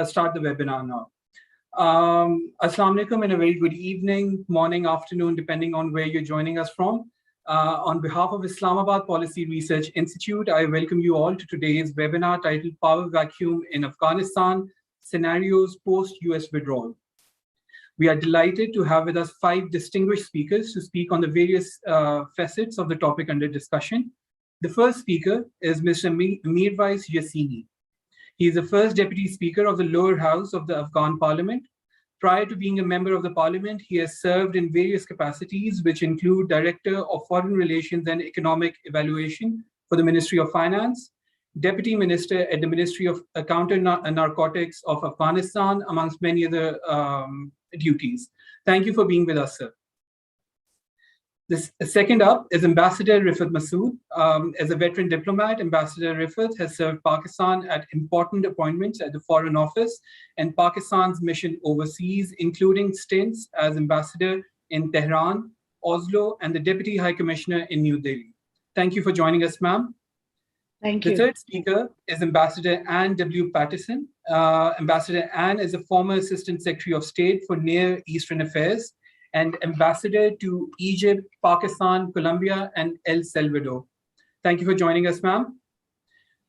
Start the webinar now. Assalamu alaikum and a very good evening, morning, afternoon, depending on where you're joining us from. On behalf of Islamabad Policy Research Institute, I welcome you all to today's webinar titled Power Vacuum in Afghanistan, Scenarios Post-US Withdrawal. We are delighted to have with us 5 distinguished speakers to speak on the various facets of the topic under discussion. The first speaker is Mr. Mirwais Yassini. He is the first Deputy Speaker of the lower house of the Afghan Parliament. Prior to being a member of the Parliament, he has served in various capacities, which include Director of Foreign Relations and Economic Evaluation for the Ministry of Finance, Deputy Minister at the Ministry of Counter-Narcotics of Afghanistan, amongst many other duties. Thank you for being with us, sir. This second up is Ambassador Rifat Masood. As a veteran diplomat, Ambassador Rifat has served Pakistan at important appointments at the Foreign Office and Pakistan's mission overseas, including stints as ambassador in Tehran, Oslo, and the Deputy High Commissioner in New Delhi. Thank you for joining us, ma'am. Thank you. The third speaker is Ambassador Ann W. Patterson. Ambassador Ann is a former Assistant Secretary of State for Near Eastern Affairs and Ambassador to Egypt, Pakistan, Colombia, and El Salvador. Thank you for joining us, ma'am.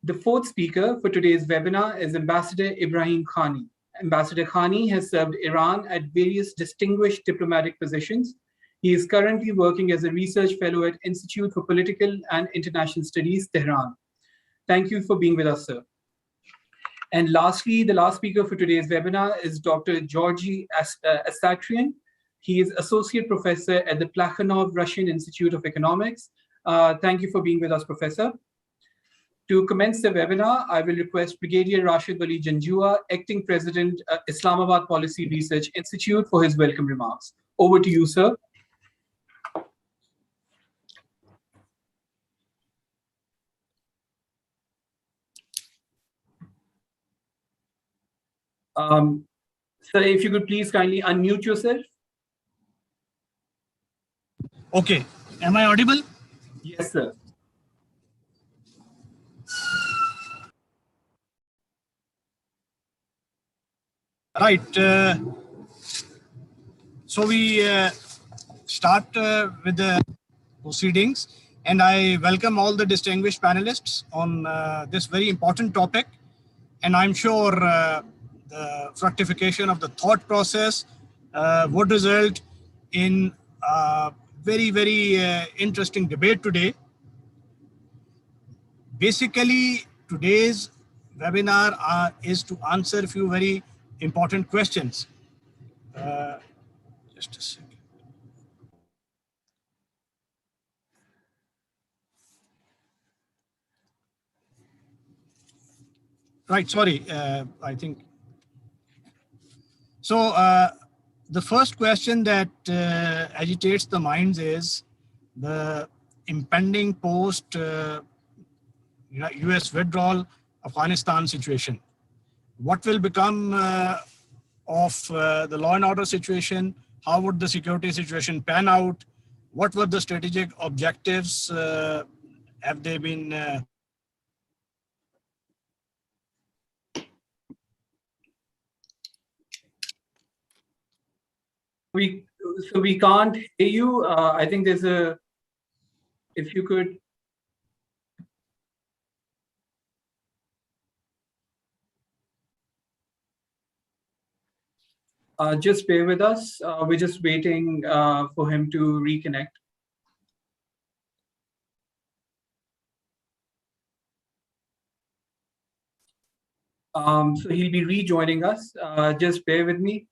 The fourth speaker for today's webinar is Ambassador Ibrahim Khani. Ambassador Khani has served Iran at various distinguished diplomatic positions. He is currently working as a research fellow at Institute for Political and International Studies, Tehran. Thank you for being with us, sir. And lastly, the last speaker for today's webinar is Dr. Georgy Asatrian. He is Associate Professor at the Plakhanov Russian Institute of Economics. Thank you for being with us, Professor. To commence the webinar, I will request Brigadier Rashid Ali Janjua, Acting President, Islamabad Policy Research Institute, for his welcome remarks. Over to you, sir. Sir, if you could please kindly unmute yourself. Okay. Am I audible? Yes, sir. Right. So we start with the proceedings, and I welcome all the distinguished panelists on this very important topic. And I'm sure the fructification of the thought process would result in very, very interesting debate today. Basically, today's webinar is to answer a few very important questions. Just a second. Right, sorry, I think. So the first question that agitates the minds is the impending post-US withdrawal Afghanistan situation. What will become of the law and order situation? How would the security situation pan out? What were the strategic objectives? Have they been we can't hear you. I think there's a, if you could. Just bear with us. We're just waiting for him to reconnect. So he'll be rejoining us. Just bear with me.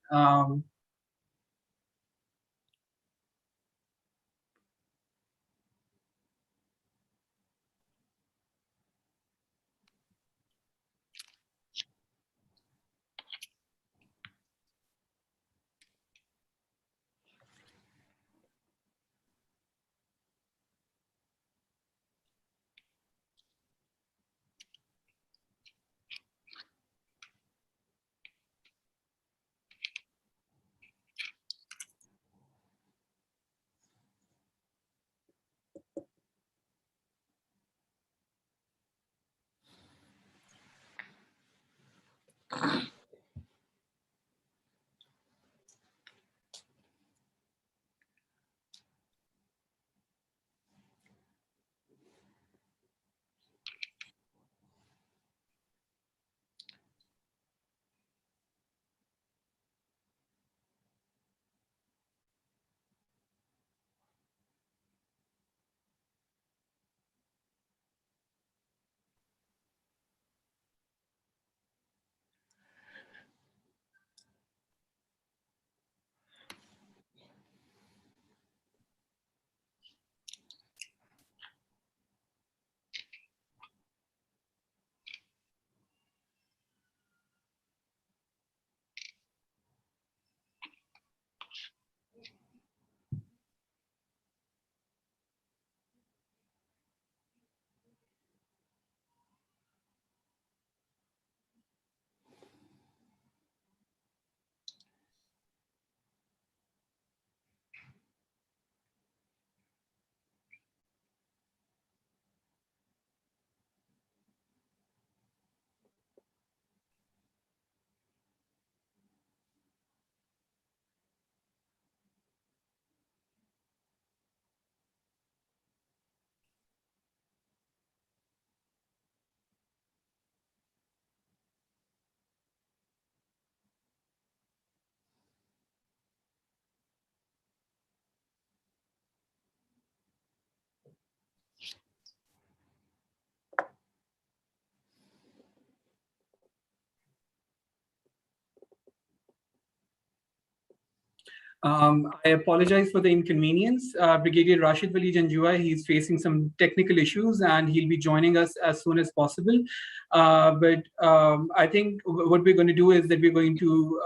I apologize for the inconvenience. Brigadier Rashid Wali Janjua, he's facing some technical issues and he'll be joining us as soon as possible. But I think what we're going to do is that we're going to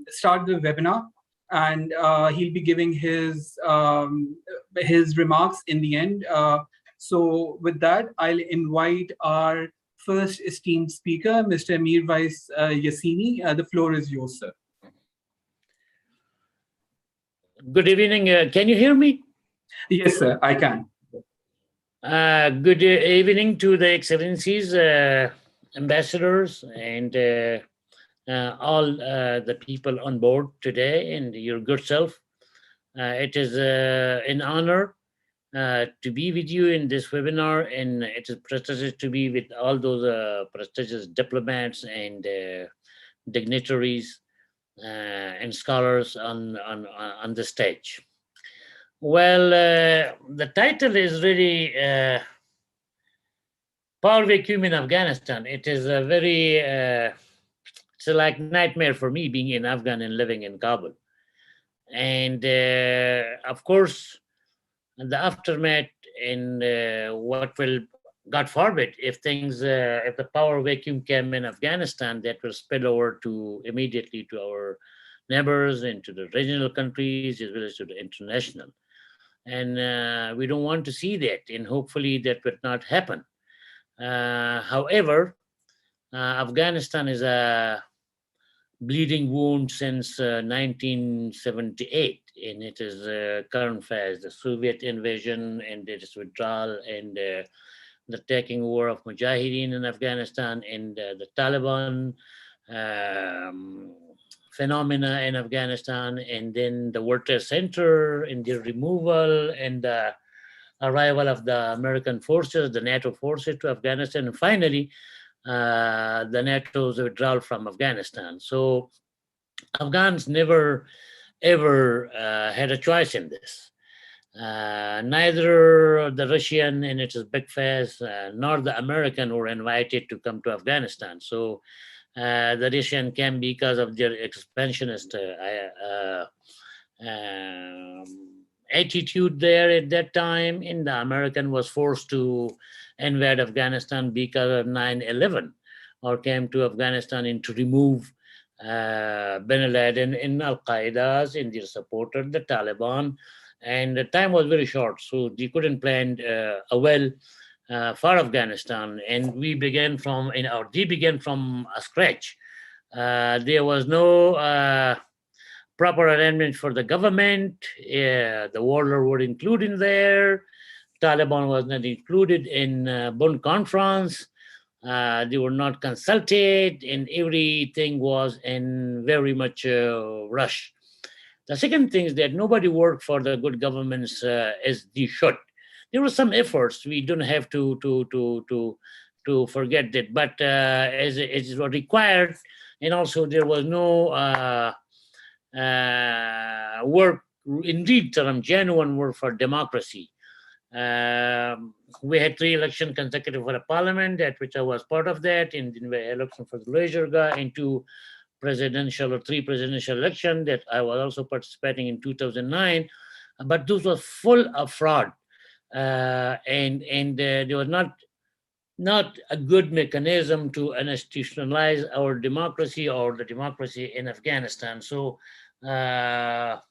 start the webinar, and he'll be giving his remarks in the end. So with that, I'll invite our first esteemed speaker, Mr. Mirwais Yassini. The floor is yours, sir. Good evening. Can you hear me? Yes, sir, I can. Good evening to the excellencies, ambassadors, and all the people on board today, and your good self. It is an honor to be with you in this webinar, and it is prestigious to be with all those prestigious diplomats and dignitaries and scholars on the stage. Well, the title is really Power Vacuum in Afghanistan. It is a very, it's like nightmare for me being in Afghan and living in Kabul. And of course, the aftermath and what will, God forbid, if things, if the power vacuum came in Afghanistan, that will spill over to immediately to our neighbors and to the regional countries as well as to the international. And we don't want to see that, and hopefully that would not happen. However, Afghanistan is a bleeding wound since 1978, and it is current phase, the Soviet invasion and its withdrawal and the taking over of Mujahideen in Afghanistan and the Taliban phenomena in Afghanistan, and then the World Trade Center and the removal and the arrival of the American forces, the NATO forces to Afghanistan, and finally the NATO's withdrawal from Afghanistan. So Afghans never ever had a choice in this. Neither the Russian in its big phase nor the American were invited to come to Afghanistan. So the Russian came because of their expansionist attitude there at that time, and the American was forced to invade Afghanistan because of 9/11, or came to Afghanistan and to remove Bin Laden and Al-Qaeda's and their supporters, the Taliban. And the time was very short, so they couldn't plan well for Afghanistan. And we began from, they began from scratch. There was no proper arrangement for the government. The warlord were included in there. Taliban was not included in Bonn conference. They were not consulted, and everything was in very much rush. The second thing is that nobody worked for the good governments as they should. There were some efforts. We don't have to forget that, but as it was required, and also there was no work, indeed, some genuine work for democracy. We had 3 elections consecutive for the parliament, at which I was part of that, and then we had election for the Leisure and 2 presidential or 3 presidential elections that I was also participating in 2009, but those were full of fraud, and there was not a good mechanism to institutionalize our democracy or the democracy in Afghanistan. So that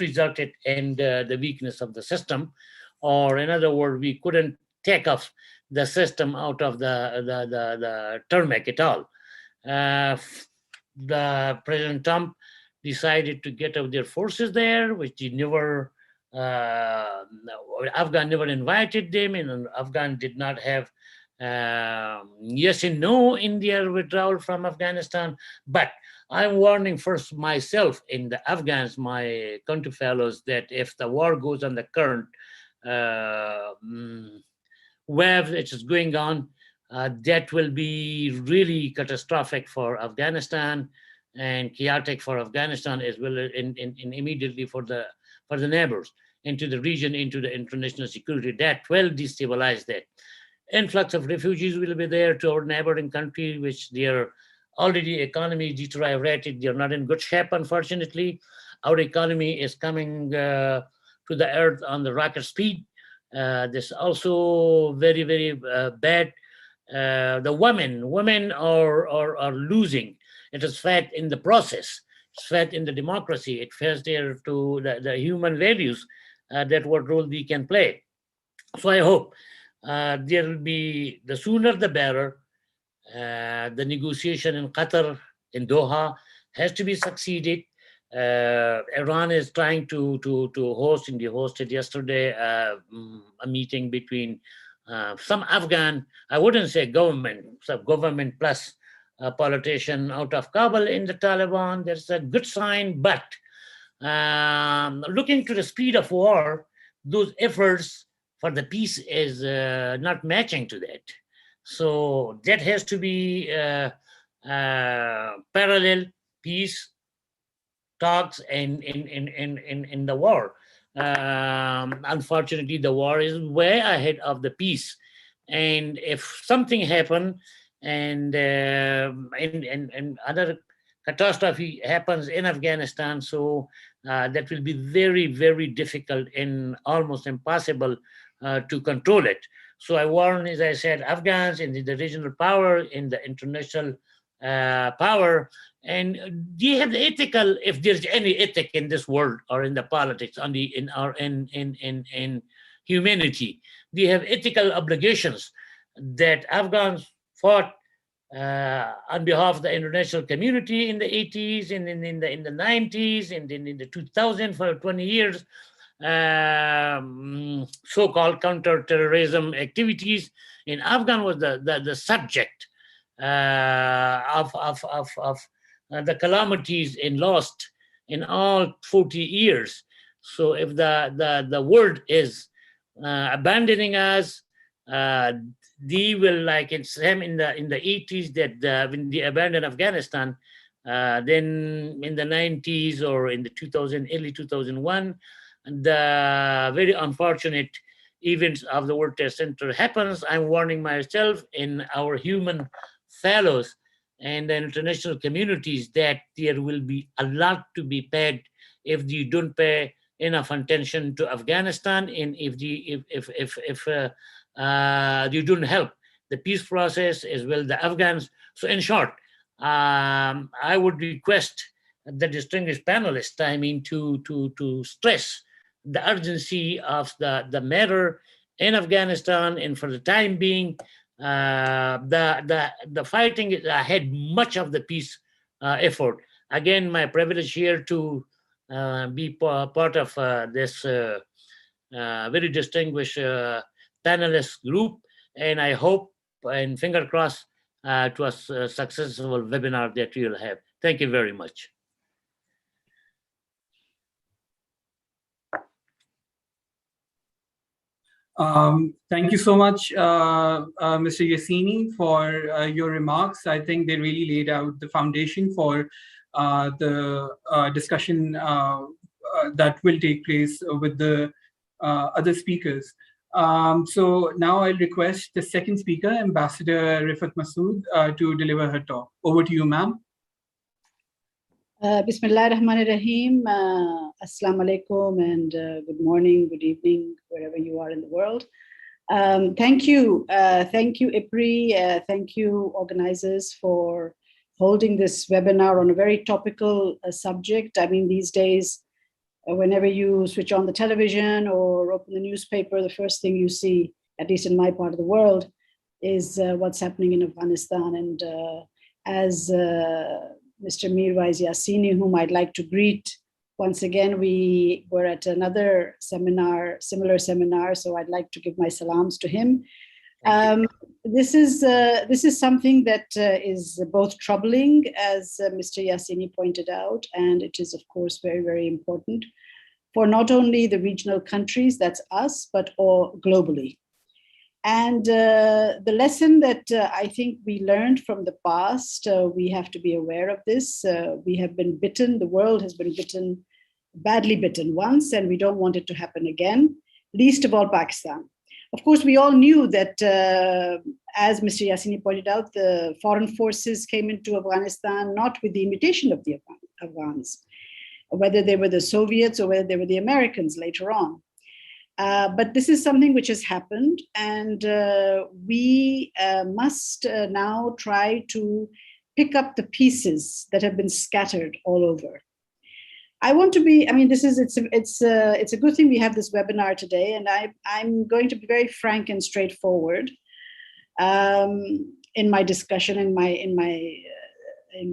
resulted in the weakness of the system, or in other words, we couldn't take off the system out of the tarmac at all. The President Trump decided to get out their forces there, which he never, Afghan never invited them, and Afghan did not have yes and no in their withdrawal from Afghanistan. But I'm warning first myself and the Afghans, my country fellows, that if the war goes on the current wave which is going on, that will be really catastrophic for Afghanistan and chaotic for Afghanistan, as well as in immediately for the neighbors, into the region, into the international security. That will destabilize that. Influx of refugees will be there to our neighboring country, which their already economy deteriorated. They're not in good shape, unfortunately. our economy is coming to the earth on the rocket speed. This also very, very bad. The women are losing. It is fat in the process. It's fat in the democracy. It fails there to the human values that what role we can play. So I hope there will be, the sooner the better. The negotiation in Qatar, in Doha, has to be succeeded. Iran is trying to host, and they hosted yesterday a meeting between some Afghan, I wouldn't say government, some government plus a politician out of Kabul in the Taliban. There's a good sign, but looking to the speed of war, those efforts for the peace is not matching to that. So that has to be parallel peace talks in the war. Unfortunately, the war is way ahead of the peace, and if something happens and other catastrophe happens in Afghanistan, so that will be very, very difficult and almost impossible to control it. So I warn, as I said, Afghans in the regional power, in the international power, and do you have the ethical, if there's any ethic in this world or in the politics, in humanity, do you have ethical obligations that Afghans fought on behalf of the international community in the 80s and in the 90s and in the 2000s for 20 years, so-called counter-terrorism activities in Afghan was the subject of the calamities and lost in all 40 years. So if the world is abandoning us, they will, like in the 80s that when they abandoned Afghanistan, then in the 90s or in the early 2001, the very unfortunate events of the World Trade Center happens. I'm warning myself and our human fellows and the international communities that there will be a lot to be paid if you don't pay enough attention to Afghanistan, and if you don't help the peace process as well the Afghans. So in short, I would request the distinguished panelists, I mean, to stress the urgency of the matter in Afghanistan, and for the time being, the fighting ahead much of the peace effort. Again, my privilege here to be part of this very distinguished panelist group, and I hope and finger crossed to a successful webinar that we will have. Thank you very much. Thank you so much, Mr. Yassini, for your remarks. I think they really laid out the foundation for the discussion that will take place with the other speakers. So now I'll request the second speaker, Ambassador Rifat Masood, to deliver her talk. Over to you, ma'am. Bismillah ar-Rahman ar-Rahim. Assalamu alaikum, and good morning, good evening, wherever you are in the world. Thank you, IPRI. Thank you, organizers, for holding this webinar on a very topical subject. I mean, these days, whenever you switch on the television or open the newspaper, the first thing you see, at least in my part of the world, is what's happening in Afghanistan. And as Mr. Mirwais Yassini, whom I'd like to greet once again, we were at another seminar, similar seminar, so I'd like to give my salams to him. This is something that is both troubling, as Mr. Yassini pointed out, and it is, of course, very, very important for not only the regional countries, that's us, but all globally. And the lesson that I think we learned from the past, we have to be aware of this. We have been bitten, the world has been bitten, badly bitten once, and we don't want it to happen again, least of all Pakistan. Of course, we all knew that, as Mr. Yassini pointed out, the foreign forces came into Afghanistan not with the invitation of the Afghans. whether they were the Soviets or whether they were the Americans later on. But this is something which has happened, and we must now try to pick up the pieces that have been scattered all over. I want to be, I mean, it's a good thing we have this webinar today, and I'm going to be very frank and straightforward in my discussion, in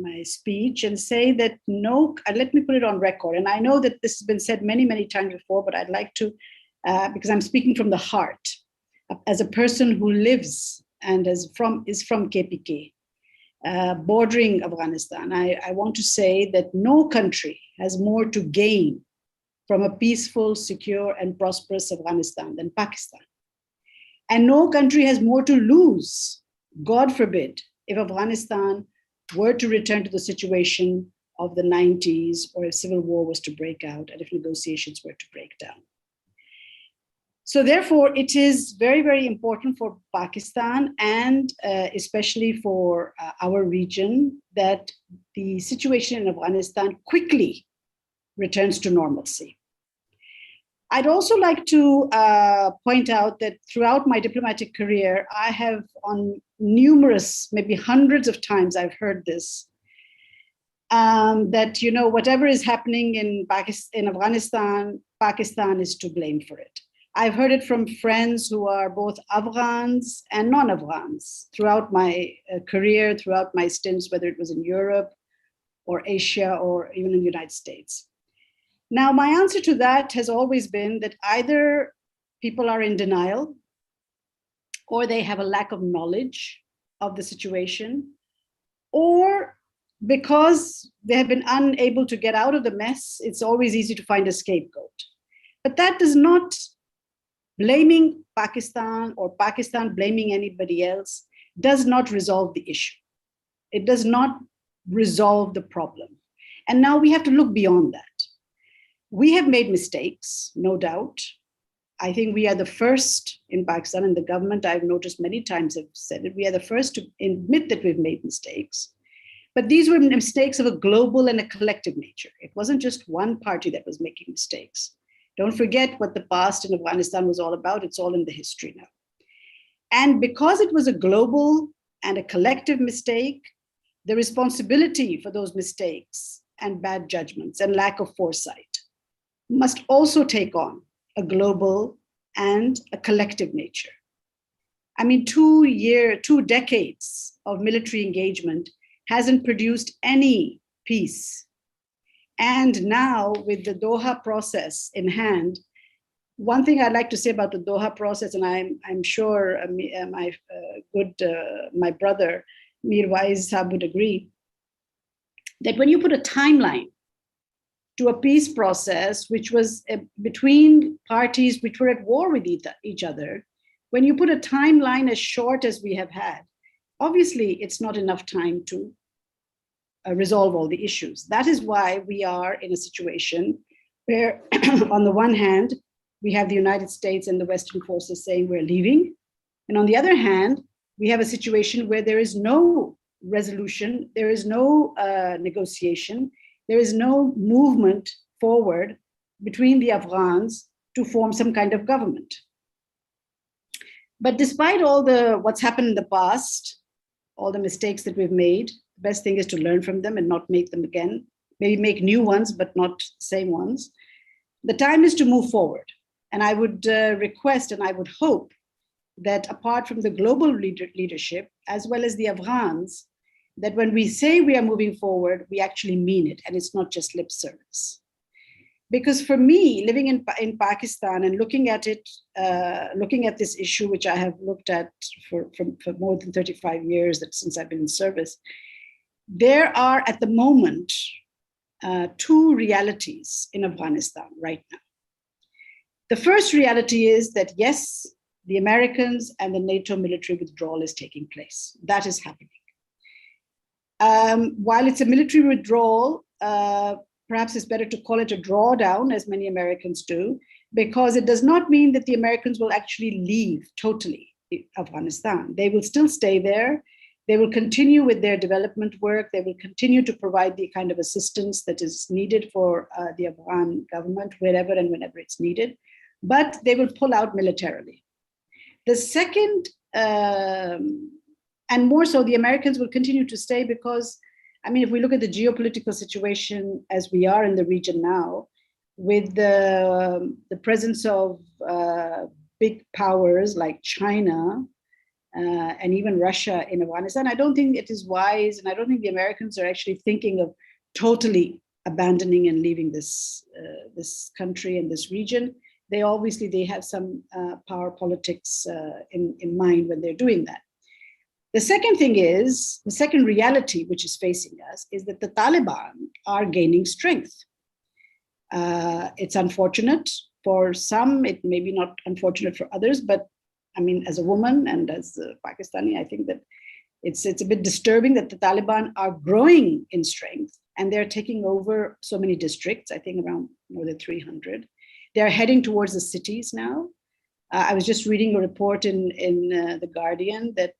my speech, and say that no, let me put it on record. And I know that this has been said many, many times before, but I'd like to, because I'm speaking from the heart, as a person who lives and is from KPK, bordering Afghanistan. I want to say that no country has more to gain from a peaceful, secure, and prosperous Afghanistan than Pakistan. And no country has more to lose, God forbid, if Afghanistan were to return to the situation of the 90s, or if civil war was to break out, and if negotiations were to break down. So therefore, it is very, very important for Pakistan, and especially for our region, that the situation in Afghanistan quickly returns to normalcy. I'd also like to point out that throughout my diplomatic career, I have on numerous, maybe hundreds of times, I've heard this, that, you know, whatever is happening in Afghanistan, Pakistan is to blame for it. I've heard it from friends who are both Afghans and non-Afghans throughout my career, throughout my stints, whether it was in Europe or Asia or even in the United States. Now, my answer to that has always been that either people are in denial or they have a lack of knowledge of the situation, or because they have been unable to get out of the mess, it's always easy to find a scapegoat. But that does not, blaming Pakistan or Pakistan blaming anybody else does not resolve the issue. It does not resolve the problem. And now we have to look beyond that. We have made mistakes, no doubt. I think we are the first in Pakistan, and the government, I've noticed many times have said it, we are the first to admit that we've made mistakes. But these were mistakes of a global and a collective nature. It wasn't just one party that was making mistakes. Don't forget what the past in Afghanistan was all about. It's all in the history now. And because it was a global and a collective mistake, the responsibility for those mistakes and bad judgments and lack of foresight must also take on a global and a collective nature. I mean, 2 decades of military engagement hasn't produced any peace. And now with the Doha process in hand, one thing I'd like to say about the Doha process, and I'm sure my brother Mir Wais Saab would agree, that when you put a timeline to a peace process, which was between parties which were at war with each other, when you put a timeline as short as we have had, obviously it's not enough time to resolve all the issues. That is why we are in a situation where, on the one hand, we have the United States and the Western forces saying we're leaving. And on the other hand, we have a situation where there is no resolution, there is no negotiation, there is no movement forward between the Afghans to form some kind of government. But despite all what's happened in the past, all the mistakes that we've made, the best thing is to learn from them and not make them again. Maybe make new ones, but not the same ones. The time is to move forward. And I would request and I would hope that apart from the global leadership, as well as the Afghans, that when we say we are moving forward, we actually mean it, and it's not just lip service. Because for me, living in Pakistan and looking at it, looking at this issue, which I have looked at for more than 35 years since I've been in service, there are at the moment two realities in Afghanistan right now. The first reality is that yes, the Americans and the NATO military withdrawal is taking place. That is happening. While it's a military withdrawal, perhaps it's better to call it a drawdown, as many Americans do, because it does not mean that the Americans will actually leave totally Afghanistan. They will still stay there. They will continue with their development work. They will continue to provide the kind of assistance that is needed for the Afghan government wherever and whenever it's needed, but they will pull out militarily. The second, and more so, the Americans will continue to stay because, I mean, if we look at the geopolitical situation as we are in the region now, with the presence of big powers like China and even Russia in Afghanistan, I don't think it is wise, and I don't think the Americans are actually thinking of totally abandoning and leaving this country and this region. They have some power politics in mind when they're doing that. The second thing is, the second reality which is facing us is that the Taliban are gaining strength. It's unfortunate for some, it may be not unfortunate for others, but I mean, as a woman and as a Pakistani, I think that it's a bit disturbing that the Taliban are growing in strength and they're taking over so many districts, I think around more than 300. They're heading towards the cities now. I was just reading a report in The Guardian that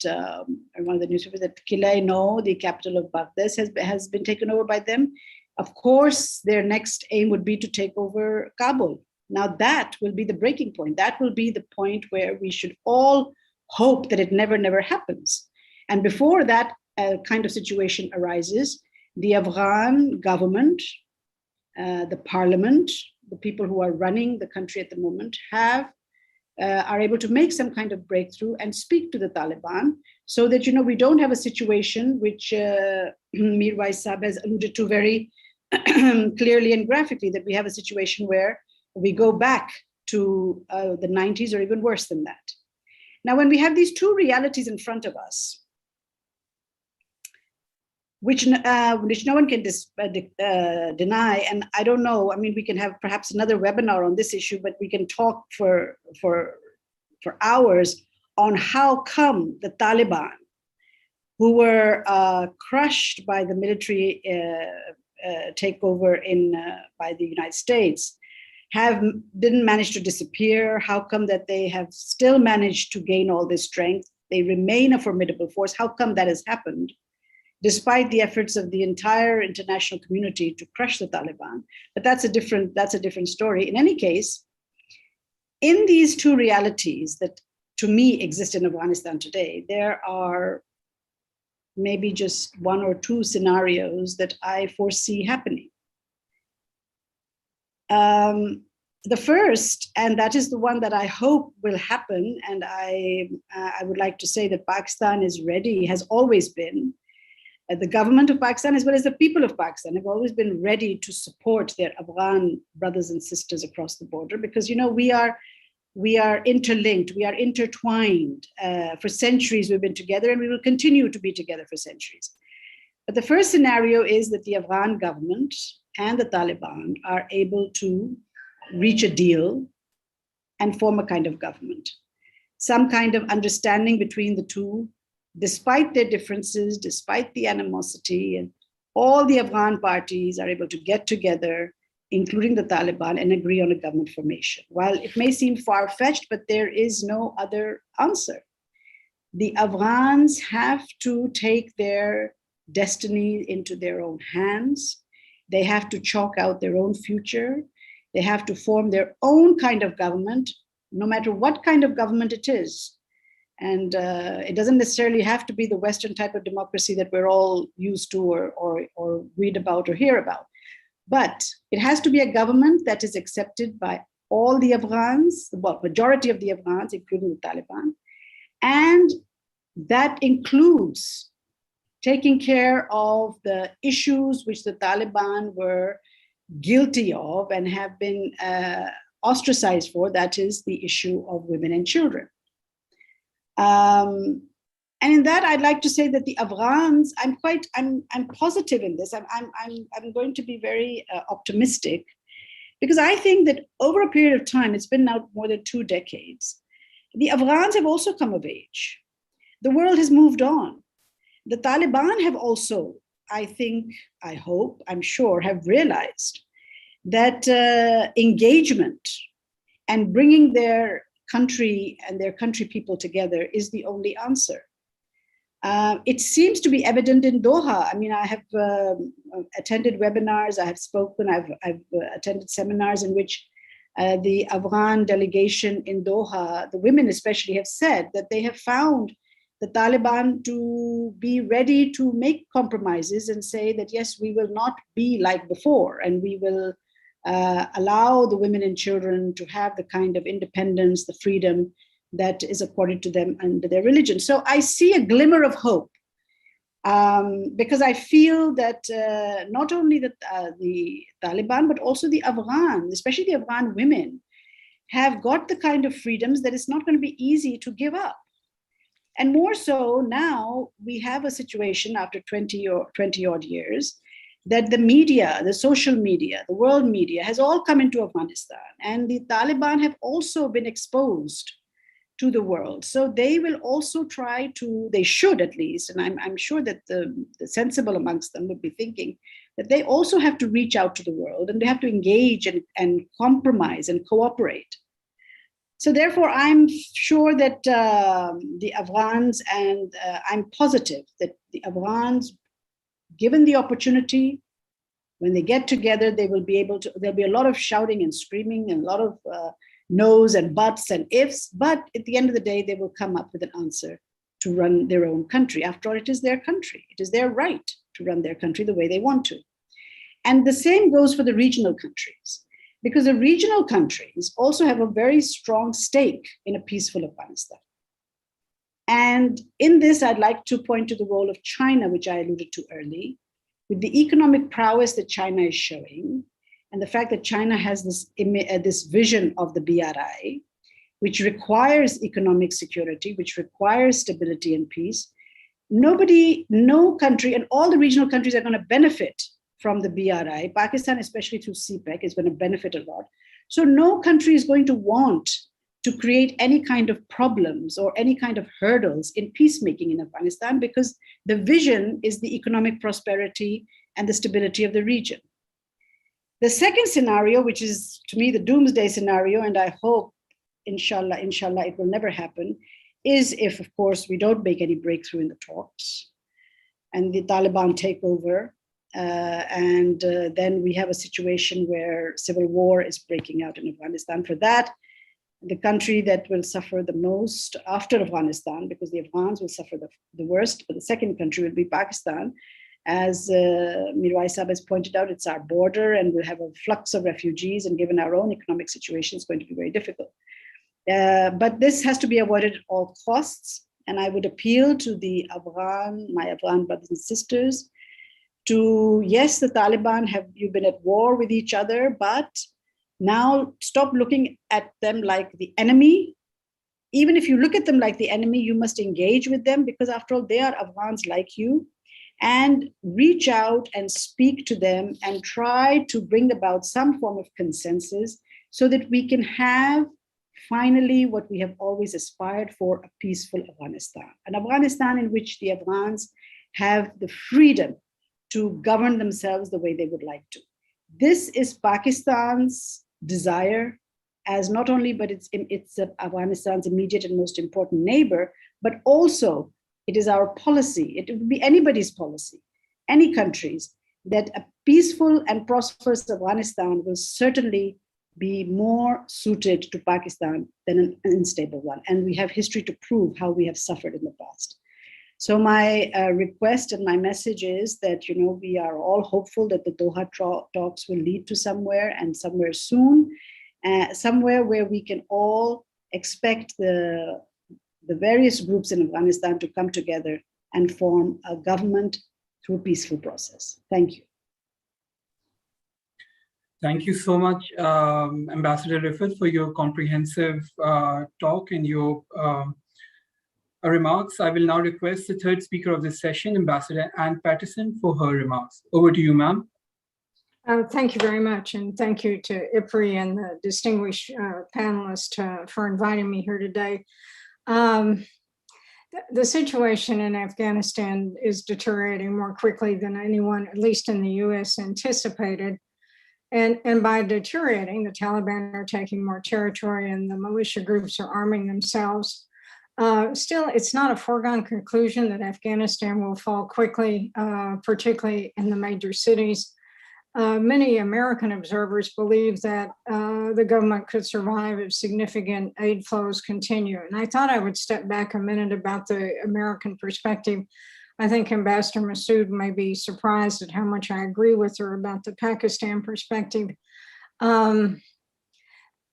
one of the newspapers that Kilay, the capital of Baghdad, has been taken over by them. Of course, their next aim would be to take over Kabul. Now that will be the breaking point. That will be the point where we should all hope that it never happens. And before that kind of situation arises, the Afghan government, the parliament, the people who are running the country at the moment are able to make some kind of breakthrough and speak to the Taliban so that, we don't have a situation which Mirwais Saab has alluded to very clearly and graphically, that we have a situation where we go back to the 90s or even worse than that. Now, when we have these two realities in front of us, which no one can deny, and I don't know, I mean, we can have perhaps another webinar on this issue, but we can talk for hours on how come the Taliban, who were crushed by the military takeover by the United States, didn't manage to disappear. How come that they have still managed to gain all this strength? They remain a formidable force. How come that has happened? Despite the efforts of the entire international community to crush the Taliban. But that's a different story. In any case, in these two realities that to me exist in Afghanistan today, there are maybe just one or two scenarios that I foresee happening. The first, and that is the one that I hope will happen, and I would like to say that Pakistan is ready, has always been. The government of Pakistan, as well as the people of Pakistan, have always been ready to support their Afghan brothers and sisters across the border because, we are interlinked, we are intertwined. For centuries we've been together and we will continue to be together for centuries. But the first scenario is that the Afghan government and the Taliban are able to reach a deal and form a kind of government, some kind of understanding between the two, despite their differences, despite the animosity, and all the Afghan parties are able to get together, including the Taliban, and agree on a government formation. While it may seem far-fetched, but there is no other answer. The Afghans have to take their destiny into their own hands. They have to chalk out their own future. They have to form their own kind of government, no matter what kind of government it is. And it doesn't necessarily have to be the Western type of democracy that we're all used to or read about or hear about. But it has to be a government that is accepted by all the Afghans, the majority of the Afghans, including the Taliban. And that includes taking care of the issues which the Taliban were guilty of and have been ostracized for, that is the issue of women and children. And in that, I'd like to say that the Afghans, I'm positive in this. I'm going to be very optimistic because I think that over a period of time, it's been now more than 2 decades, the Afghans have also come of age. The world has moved on. The Taliban have also, I think, I hope, I'm sure, have realized that engagement and bringing their country and their country people together is the only answer. It seems to be evident in Doha. I mean, I have attended webinars, I have spoken, I've attended seminars in which the Afghan delegation in Doha, the women especially, have said that they have found the Taliban to be ready to make compromises and say that, yes, we will not be like before, and we will allow the women and children to have the kind of independence, the freedom that is accorded to them under their religion. So I see a glimmer of hope, because I feel that not only the Taliban, but also the Afghan, especially the Afghan women, have got the kind of freedoms that it's not going to be easy to give up. And more so now, we have a situation after 20 odd years that the media, the social media, the world media has all come into Afghanistan, and the Taliban have also been exposed to the world. So they will also try to, they should at least, and I'm sure that the sensible amongst them would be thinking that they also have to reach out to the world, and they have to engage and compromise and cooperate. So therefore, I'm sure that the Afghans, and I'm positive that the Afghans, given the opportunity, when they get together, they will be able to, there'll be a lot of shouting and screaming and a lot of no's and buts and ifs, but at the end of the day, they will come up with an answer to run their own country. After all, it is their country. It is their right to run their country the way they want to. And the same goes for the regional countries, because the regional countries also have a very strong stake in a peaceful Afghanistan. And in this, I'd like to point to the role of China, which I alluded to early, with the economic prowess that China is showing, and the fact that China has this vision of the BRI, which requires economic security, which requires stability and peace. No country, and all the regional countries are going to benefit from the BRI. Pakistan, especially through CPEC, is going to benefit a lot. So no country is going to want to create any kind of problems or any kind of hurdles in peacemaking in Afghanistan, because the vision is the economic prosperity and the stability of the region. The second scenario, which is to me the doomsday scenario, and I hope, inshallah, it will never happen, is if, of course, we don't make any breakthrough in the talks and the Taliban take over, and then we have a situation where civil war is breaking out in Afghanistan. For that, the country that will suffer the most after Afghanistan, because the Afghans will suffer the worst, but the second country will be Pakistan. As Mirwais Sahib has pointed out, it's our border, and we'll have a flux of refugees, and given our own economic situation, it's going to be very difficult. But this has to be avoided at all costs. And I would appeal to my Afghan brothers and sisters to, yes, the Taliban, you've been at war with each other, but now stop looking at them like the enemy. Even if you look at them like the enemy, you must engage with them, because after all, they are Afghans like you. And reach out and speak to them and try to bring about some form of consensus so that we can have finally what we have always aspired for, a peaceful Afghanistan. An Afghanistan in which the Afghans have the freedom to govern themselves the way they would like to. This is Pakistan's desire, as not only, but it's Afghanistan's immediate and most important neighbor, but also it is our policy. It would be anybody's policy, any country's, that a peaceful and prosperous Afghanistan will certainly be more suited to Pakistan than an unstable one. And we have history to prove how we have suffered in the past. So my request and my message is that, we are all hopeful that the Doha talks will lead to somewhere, and somewhere soon, somewhere where we can all expect the various groups in Afghanistan to come together and form a government through a peaceful process. Thank you. Thank you so much, Ambassador Rifat, for your comprehensive talk and your remarks. I will now request the third speaker of this session, Ambassador Ann Patterson, for her remarks. Over to you, ma'am. Thank you very much, and thank you to IPRI and the distinguished panelists for inviting me here today. The situation in Afghanistan is deteriorating more quickly than anyone, at least in the US, anticipated. And by deteriorating, the Taliban are taking more territory and the militia groups are arming themselves. Still, it's not a foregone conclusion that Afghanistan will fall quickly, particularly in the major cities. Many American observers believe that the government could survive if significant aid flows continue. And I thought I would step back a minute about the American perspective. I think Ambassador Massoud may be surprised at how much I agree with her about the Pakistan perspective.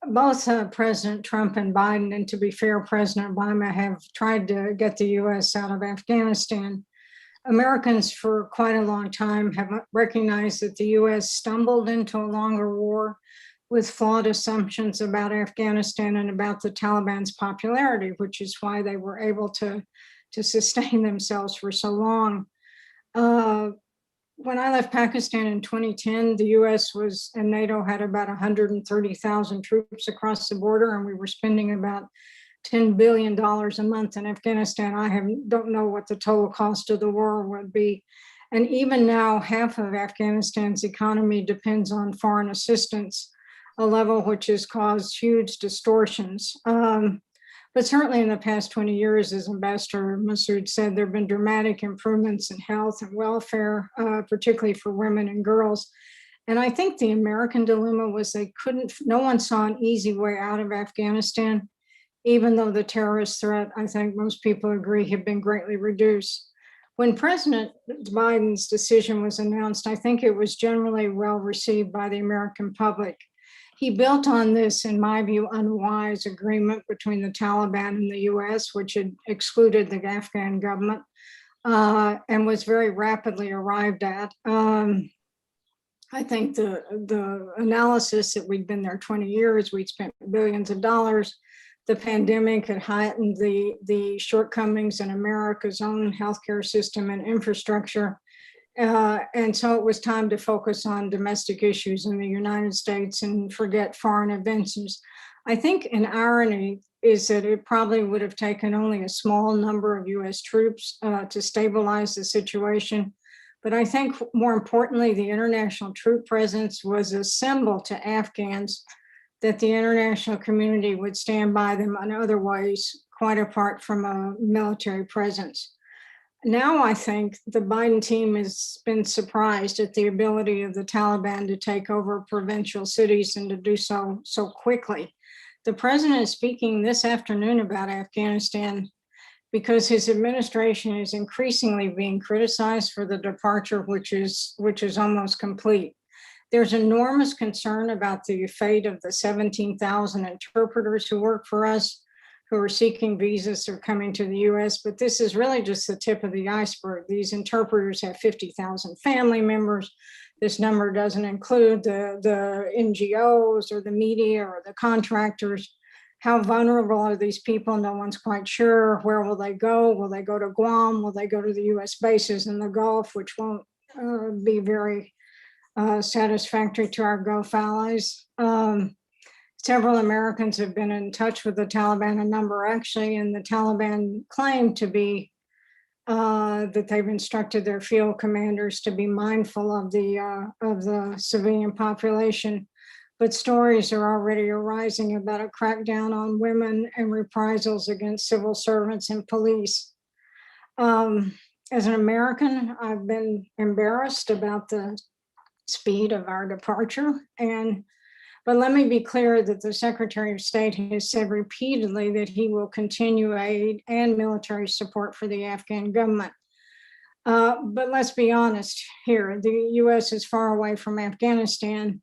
Both President Trump and Biden, and to be fair, President Obama, have tried to get the US out of Afghanistan. Americans for quite a long time have recognized that the US stumbled into a longer war with flawed assumptions about Afghanistan and about the Taliban's popularity, which is why they were able to sustain themselves for so long. When I left Pakistan in 2010, the US was, and NATO had about 130,000 troops across the border, and we were spending about $10 billion a month in Afghanistan. I don't know what the total cost of the war would be. And even now, half of Afghanistan's economy depends on foreign assistance, a level which has caused huge distortions. But certainly in the past 20 years, as Ambassador Massoud said, there have been dramatic improvements in health and welfare, particularly for women and girls. And I think the American dilemma was no one saw an easy way out of Afghanistan, even though the terrorist threat, I think most people agree, had been greatly reduced. When President Biden's decision was announced, I think it was generally well received by the American public. He built on this, in my view, unwise agreement between the Taliban and the US, which had excluded the Afghan government, and was very rapidly arrived at. I think the analysis that we'd been there 20 years, we'd spent billions of dollars. The pandemic had heightened the shortcomings in America's own healthcare system and infrastructure. And so it was time to focus on domestic issues in the United States and forget foreign advances. I think an irony is that it probably would have taken only a small number of US troops to stabilize the situation. But I think more importantly, the international troop presence was a symbol to Afghans that the international community would stand by them in other ways, quite apart from a military presence. Now I think the Biden team has been surprised at the ability of the Taliban to take over provincial cities and to do so quickly. The president is speaking this afternoon about Afghanistan because his administration is increasingly being criticized for the departure, which is almost complete. There's enormous concern about the fate of the 17,000 interpreters who work for us, who are seeking visas or coming to the US, but this is really just the tip of the iceberg. These interpreters have 50,000 family members. This number doesn't include the NGOs or the media or the contractors. How vulnerable are these people? No one's quite sure. Where will they go? Will they go to Guam? Will they go to the US bases in the Gulf, which won't be very satisfactory to our Gulf allies? Several Americans have been in touch with the Taliban, a number actually, and the Taliban claim to be that they've instructed their field commanders to be mindful of the civilian population. But stories are already arising about a crackdown on women and reprisals against civil servants and police. As an American, I've been embarrassed about the speed of our departure. But let me be clear that the Secretary of State has said repeatedly that he will continue aid and military support for the Afghan government. But let's be honest here, the US is far away from Afghanistan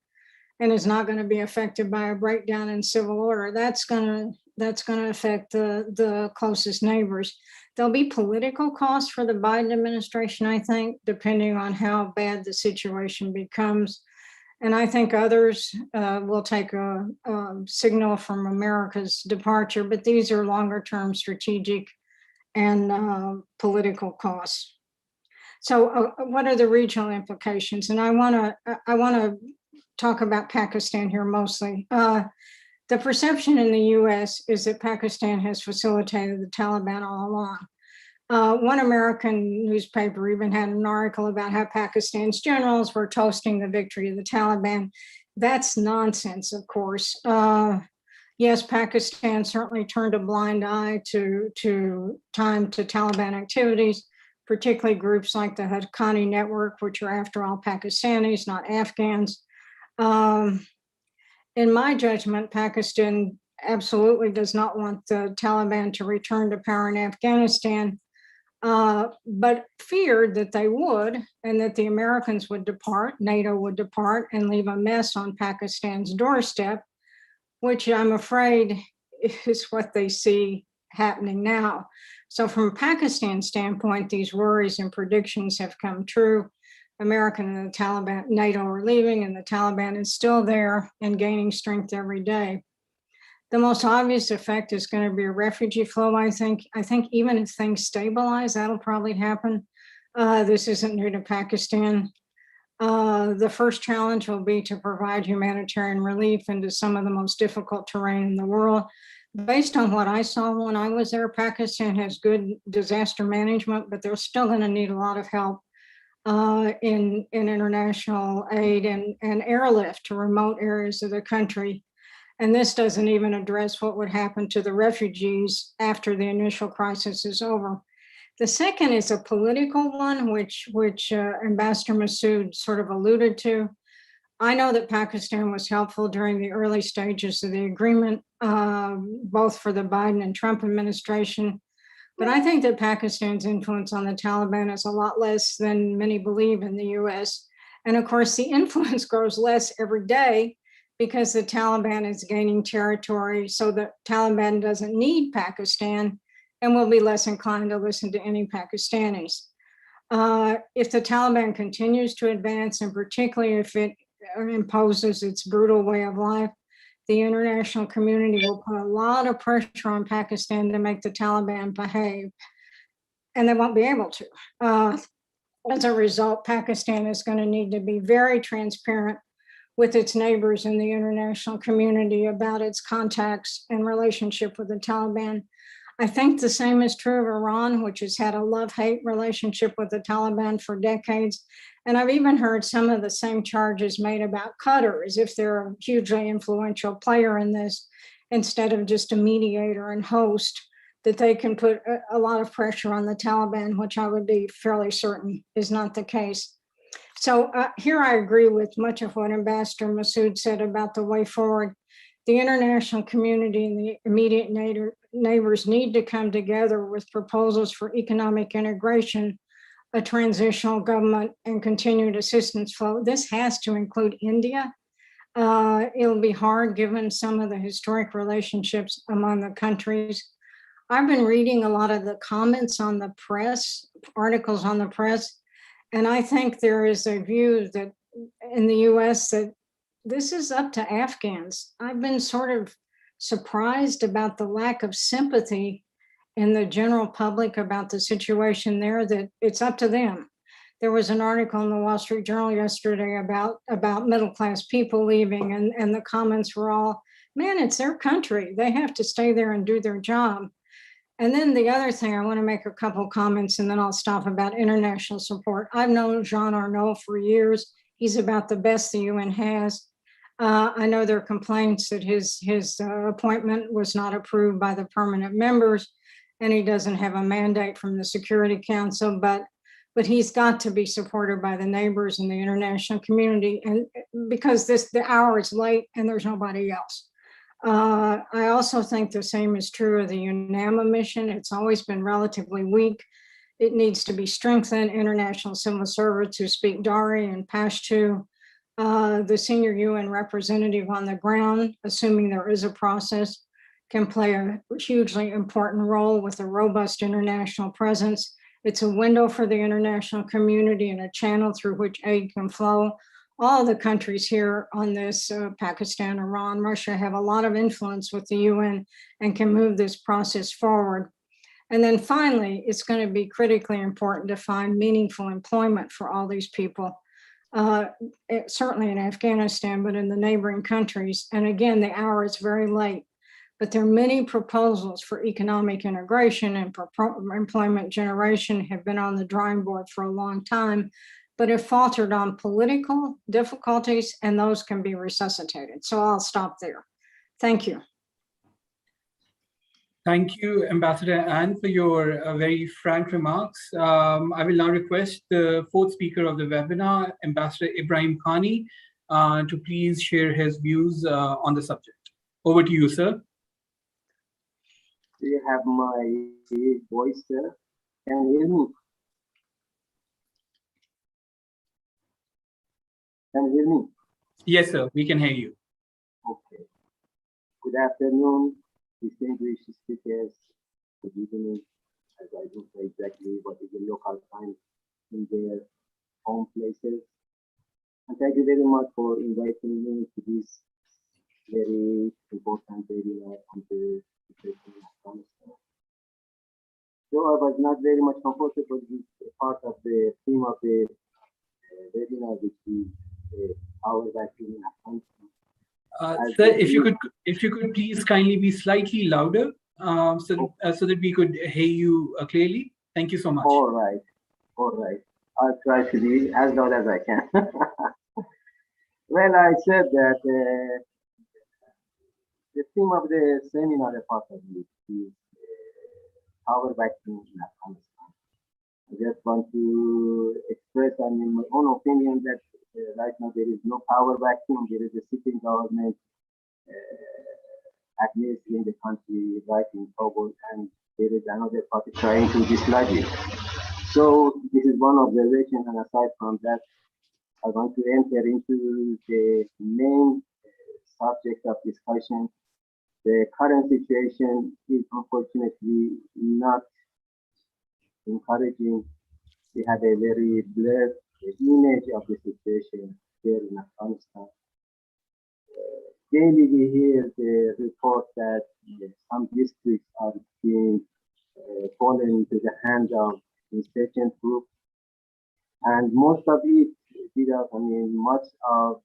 and is not going to be affected by a breakdown in civil order. That's going to affect the closest neighbors. There'll be political costs for the Biden administration, I think, depending on how bad the situation becomes. And I think others will take a signal from America's departure, but these are longer term strategic and political costs. So what are the regional implications? And I want to talk about Pakistan here mostly. The perception in the US is that Pakistan has facilitated the Taliban all along. One American newspaper even had an article about how Pakistan's generals were toasting the victory of the Taliban. That's nonsense, of course. Yes, Pakistan certainly turned a blind eye to Taliban activities, particularly groups like the Khani network, which are after all Pakistanis, not Afghans. In my judgment, Pakistan absolutely does not want the Taliban to return to power in Afghanistan, but feared that they would, and that the Americans would depart, NATO would depart, and leave a mess on Pakistan's doorstep, which I'm afraid is what they see happening now. So from Pakistan's standpoint, these worries and predictions have come true. America and the Taliban, NATO are leaving, and the Taliban is still there and gaining strength every day. The most obvious effect is going to be a refugee flow, I think. I think even if things stabilize, that'll probably happen. This isn't new to Pakistan. The first challenge will be to provide humanitarian relief into some of the most difficult terrain in the world. Based on what I saw when I was there, Pakistan has good disaster management, but they're still going to need a lot of help in international aid and airlift to remote areas of the country. And this doesn't even address what would happen to the refugees after the initial crisis is over. The second is a political one, which Ambassador Massoud sort of alluded to. I know that Pakistan was helpful during the early stages of the agreement, both for the Biden and Trump administration. But I think that Pakistan's influence on the Taliban is a lot less than many believe in the US. And of course, the influence grows less every day because the Taliban is gaining territory. So the Taliban doesn't need Pakistan and will be less inclined to listen to any Pakistanis. If the Taliban continues to advance, and particularly if it imposes its brutal way of life, the international community will put a lot of pressure on Pakistan to make the Taliban behave, and they won't be able to. As a result, Pakistan is going to need to be very transparent with its neighbors in the international community about its contacts and relationship with the Taliban. I think the same is true of Iran, which has had a love-hate relationship with the Taliban for decades. And I've even heard some of the same charges made about Qatar, as if they're a hugely influential player in this, instead of just a mediator and host, that they can put a lot of pressure on the Taliban, which I would be fairly certain is not the case. So here I agree with much of what Ambassador Massoud said about the way forward. The international community and the immediate neighbors need to come together with proposals for economic integration, a transitional government, and continued assistance flow. This has to include India. It'll be hard given some of the historic relationships among the countries. I've been reading a lot of the comments on the press, articles on the press, and I think there is a view that in the US that this is up to Afghans. I've been sort of surprised about the lack of sympathy in the general public about the situation there, that it's up to them. There was an article in the Wall Street Journal yesterday about middle-class people leaving, and the comments were all, man, it's their country. They have to stay there and do their job. And then the other thing, I want to make a couple comments and then I'll stop about international support. I've known Jean Arnault for years. He's about the best the UN has. I know there are complaints that his appointment was not approved by the permanent members, and he doesn't have a mandate from the Security Council, but he's got to be supported by the neighbors and the international community, and because the hour is late and there's nobody else. I also think the same is true of the UNAMA mission. It's always been relatively weak. It needs to be strengthened. International civil servants who speak Dari and Pashto, the senior UN representative on the ground, assuming there is a process, can play a hugely important role with a robust international presence. It's a window for the international community and a channel through which aid can flow. All the countries here on this, Pakistan, Iran, Russia, have a lot of influence with the UN and can move this process forward. And then finally, it's going to be critically important to find meaningful employment for all these people. Certainly in Afghanistan, but in the neighboring countries. And again, the hour is very late, but there are many proposals for economic integration and for employment generation have been on the drawing board for a long time, but have faltered on political difficulties, and those can be resuscitated. So I'll stop there. Thank you. Thank you, Ambassador Ann, for your very frank remarks. I will now request the fourth speaker of the webinar, Ambassador Ibrahim Khani, to please share his views on the subject. Over to you, sir. Do you have my voice, sir? Can you hear me? Can you hear me? Yes, sir, we can hear you. Okay. Good afternoon, distinguished speakers. Good evening, as I don't know exactly what is the local time in their home places. And thank you very much for inviting me to this very important webinar on the situation in Afghanistan. Though I was not very much comfortable with part of the theme of the webinar, which is our vaccine in Afghanistan. Sir, if you could please kindly be slightly louder, so that we could hear you clearly. Thank you so much. All right. I'll try to be as loud as I can. Well, I said that the theme of the seminar, a part of it, is our vaccine in Afghanistan. I just want to express, my own opinion that right now there is no power vacuum. There is a sitting government administering the country right in Kabul, and there is another party trying to dislodge it. So this is one observation, and aside from that, I want to enter into the main subject of discussion. The current situation is unfortunately not encouraging. We have a very blurred image of the situation here in Afghanistan. Daily we hear the report that some districts are being fallen into the hands of insurgent groups, and most of it without much of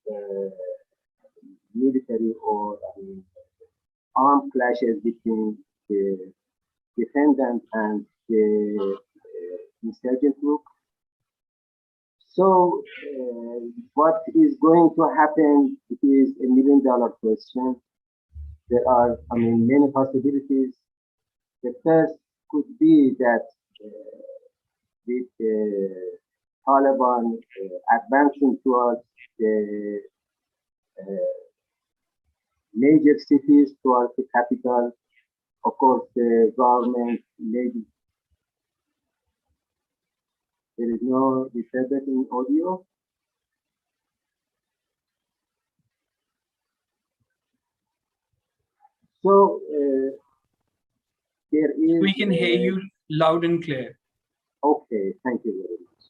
military or armed clashes between the defendant and the insurgent group. So what is going to happen is $1 million question. There are many possibilities. The first could be that with the Taliban advancing towards the major cities, towards the capital, of course the government maybe. There is no disturbance in audio. So there is. We can hear you loud and clear. Okay, thank you very much.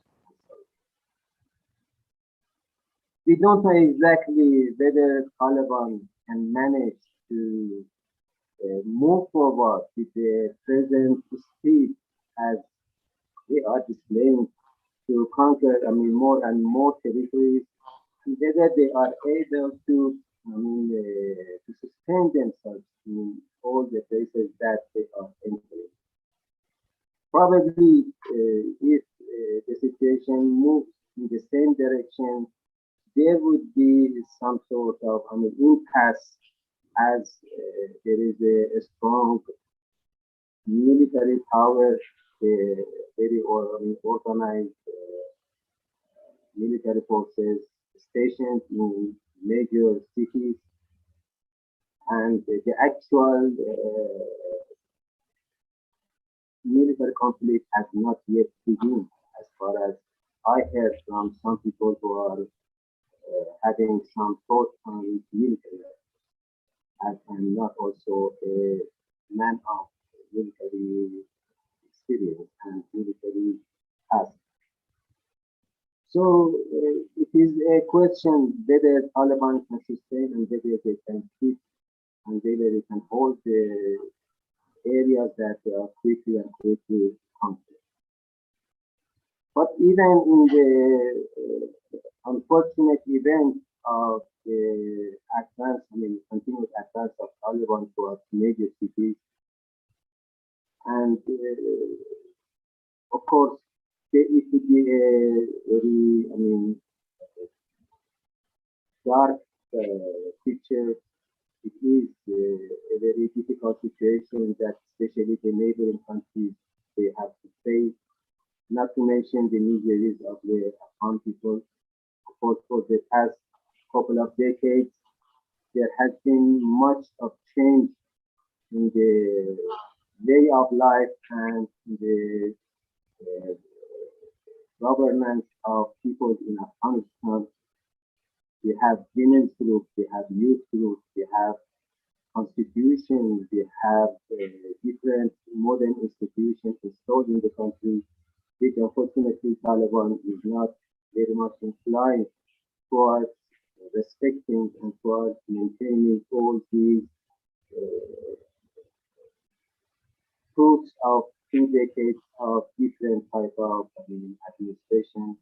We don't know exactly whether Taliban can manage to move forward with the present speed as they are displaying to conquer, more and more territories, and whether they are able to, to sustain themselves in all the places that they are entering. Probably, if the situation moves in the same direction, there would be some sort of impasse, as there is a strong military power, very organized military forces stationed in major cities, and the actual military conflict has not yet begun, as far as I heard from some people who are having some thought on military. As I'm not also a man of military experience and military task. So it is a question whether Taliban can sustain and whether they can keep and whether they can hold the areas that they are quickly conquered. But even in the unfortunate event of the continued advance of Taliban towards major cities, and of course, it would be a very, dark picture it is a very difficult situation that especially the neighboring countries, they have to face, not to mention the miseries of the Afghan people. Of course, for the past couple of decades, there has been much of change in the way of life and the governance of people in Afghanistan. We have women's groups, we have youth groups, we have constitutions, we have different modern institutions installed in the country, which unfortunately Taliban is not very much inclined towards respecting and towards maintaining all these fruits of 2 decades of different type of administration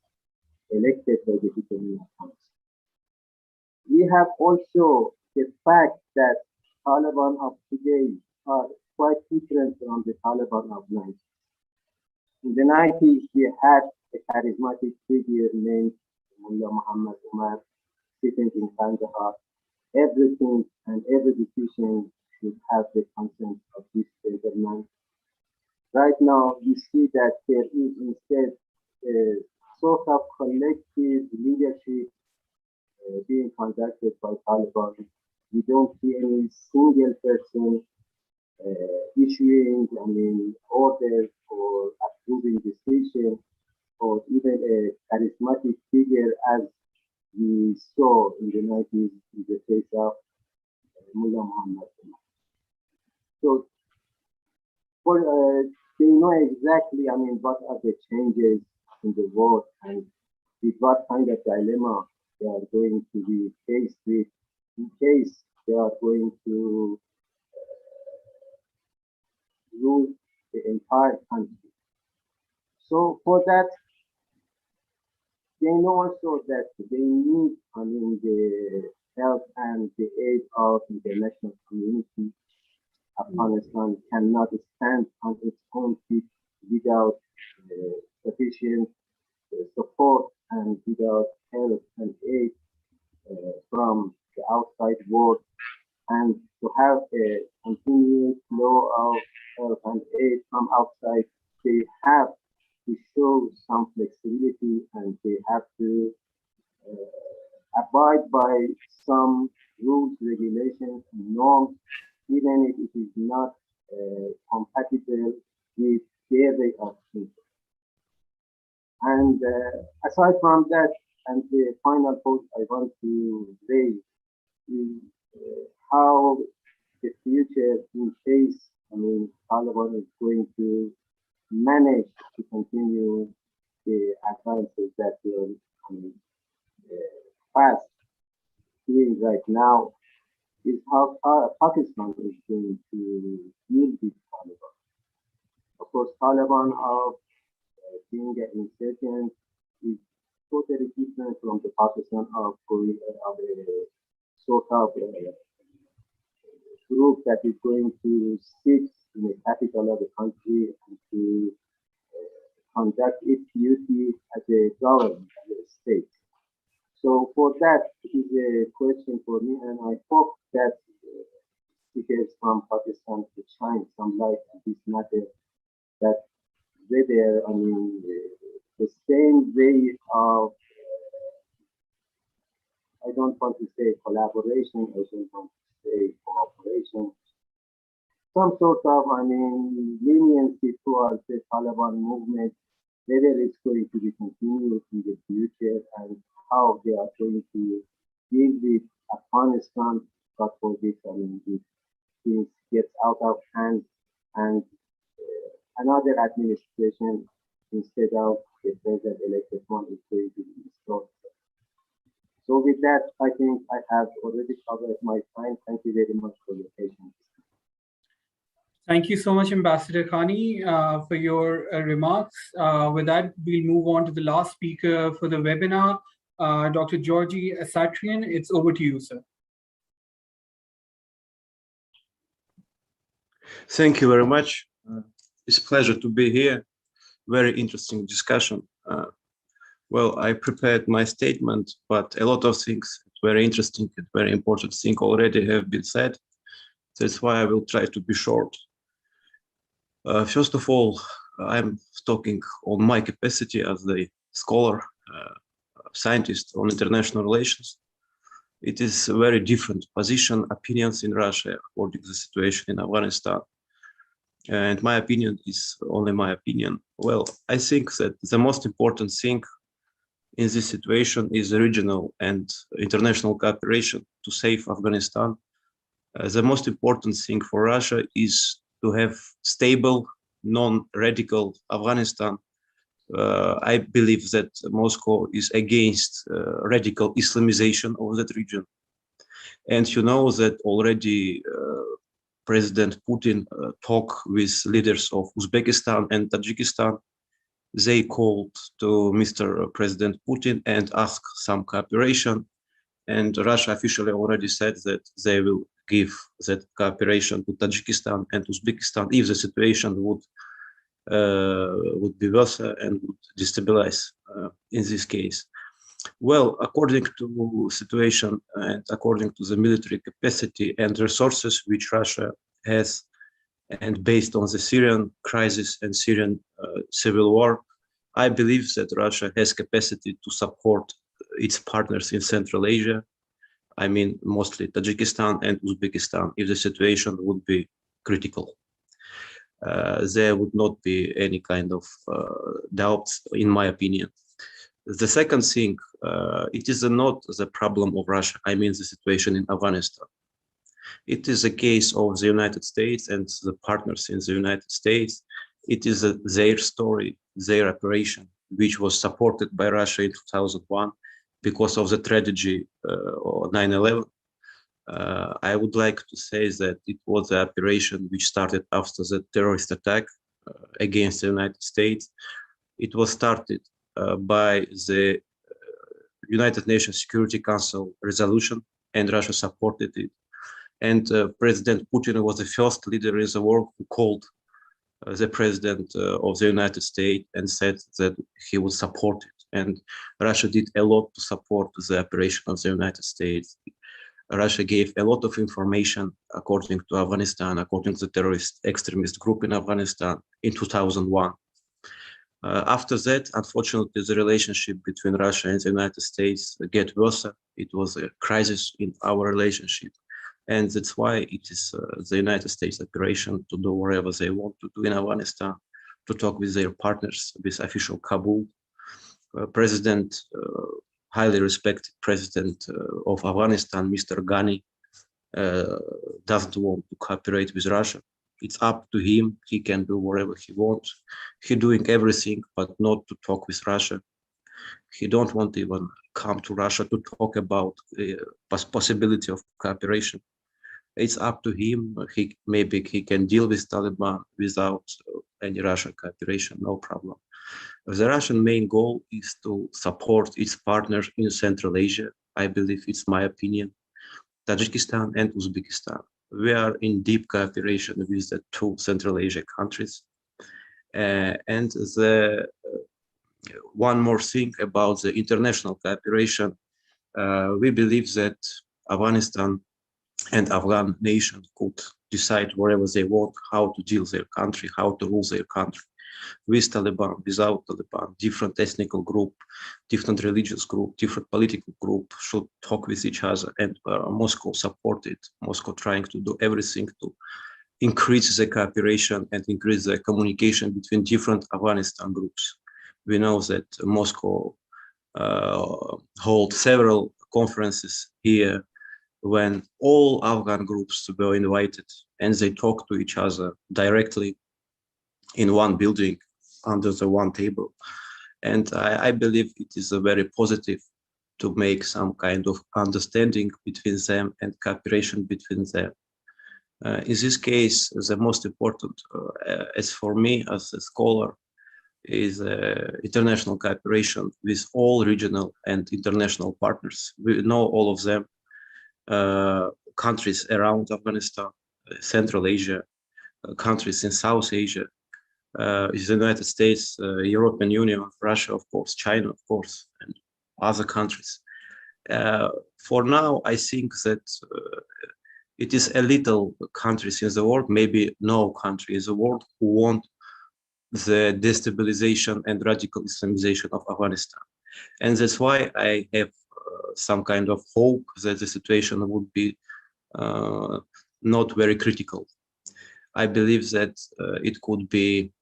elected by the people in Afghanistan. We have also the fact that Taliban of today are quite different from the Taliban of 90s. In the 90s, we had a charismatic figure named Mullah Muhammad Umar sitting in Kandahar. Everything and every decision should have the consent of this gentleman. Right now, we see that there is instead a sort of collective leadership being conducted by Taliban. We don't see any single person issuing, orders or approving decisions, or even a charismatic figure as we saw in the 90s in the case of Mullah Muhammad. So, they know exactly, what are the changes in the world and with what kind of dilemma they are going to be faced with in case they are going to rule the entire country. So for that, they know also that they need, the help and the aid of the international community. Afghanistan cannot stand on its own feet without sufficient support and without help and aid from the outside world. And to have a continuous flow of help and aid from outside, they have to show some flexibility and they have to abide by some rules, regulations, and norms, even if it is not compatible with their way of thinking. And aside from that, and the final point I want to raise is how the future in case, Taliban is going to manage to continue the advances that they are fast doing right now, is how Pakistan is going to deal with Taliban. Of course, Taliban of being an insurgent is totally different from the Pakistan of a sort of group that is going to sit in the capital of the country and to conduct its duty as a government, as a state. So for that, it is a question for me, and I hope that speakers from Pakistan to shine some light on this matter, that whether, the same way of, I don't want to say collaboration, I don't want to say cooperation, some sort of, leniency towards the Taliban movement, whether it's going to be continued in the future and how they are going to deal with Afghanistan, God forbid, if things get out of hand and another administration instead of the present elected one is going to be installed. So with that, I think I have already covered my time. Thank you very much for your patience. Thank you so much, Ambassador Khani, for your remarks. With that, we'll move on to the last speaker for the webinar, Dr. Georgi Asatrian. It's over to you, sir. Thank you very much. It's a pleasure to be here. Very interesting discussion. Well, I prepared my statement, but a lot of things very interesting and very important things already have been said. That's why I will try to be short. First of all, I'm talking on my capacity as a scholar, scientist on international relations. It is a very different position, opinions in Russia according to the situation in Afghanistan. And my opinion is only my opinion. Well, I think that the most important thing in this situation is regional and international cooperation to save Afghanistan. The most important thing for Russia is to have stable, non-radical Afghanistan. I believe that Moscow is against radical Islamization of that region. And you know that already President Putin talked with leaders of Uzbekistan and Tajikistan. They called to Mr. President Putin and asked some cooperation. And Russia officially already said that they will give that cooperation to Tajikistan and Uzbekistan if the situation would be worse and would destabilize in this case. Well, according to situation and according to the military capacity and resources which Russia has, and based on the Syrian crisis and Syrian civil war, I believe that Russia has capacity to support its partners in Central Asia. I mean, mostly Tajikistan and Uzbekistan, if the situation would be critical. There would not be any kind of doubts, in my opinion. The second thing, it is not the problem of Russia, I mean the situation in Afghanistan. It is a case of the United States and the partners in the United States. It is their story, their operation, which was supported by Russia in 2001 because of the tragedy of 9/11. I would like to say that it was the operation which started after the terrorist attack against the United States. It was started by the United Nations Security Council resolution, and Russia supported it. And President Putin was the first leader in the world who called the president of the United States and said that he would support it. And Russia did a lot to support the operation of the United States. Russia gave a lot of information according to Afghanistan, according to the terrorist extremist group in Afghanistan in 2001. After that, unfortunately, the relationship between Russia and the United States get worse. It was a crisis in our relationship. And that's why it is the United States operation to do whatever they want to do in Afghanistan, to talk with their partners, with official Kabul. Highly respected president of Afghanistan, Mr. Khani, doesn't want to cooperate with Russia. It's up to him. He can do whatever he wants. He's doing everything, but not to talk with Russia. He don't want to even come to Russia to talk about the possibility of cooperation. It's up to him. Maybe he can deal with Taliban without any Russian cooperation, no problem. The Russian main goal is to support its partners in Central Asia. I believe it's my opinion, Tajikistan and Uzbekistan. We are in deep cooperation with the two Central Asia countries. And one more thing about the international cooperation, we believe that Afghanistan and Afghan nation could decide wherever they want how to deal their country, how to rule their country, with Taliban, without Taliban, different ethnic group, different religious group, different political group should talk with each other, and Moscow supported. Moscow trying to do everything to increase the cooperation and increase the communication between different Afghanistan groups. We know that Moscow hold several conferences here when all Afghan groups were invited, and they talk to each other directly in one building under the one table. And I believe it is a very positive to make some kind of understanding between them and cooperation between them. In this case, the most important, as for me as a scholar, is international cooperation with all regional and international partners. We know all of them, countries around Afghanistan, Central Asia, countries in South Asia, the United States, European Union, Russia, of course, China, of course, and other countries. For now, I think that it is a little countries in the world, maybe no country in the world, who want the destabilization and radical Islamization of Afghanistan. And that's why I have some kind of hope that the situation would be not very critical. I believe that it could be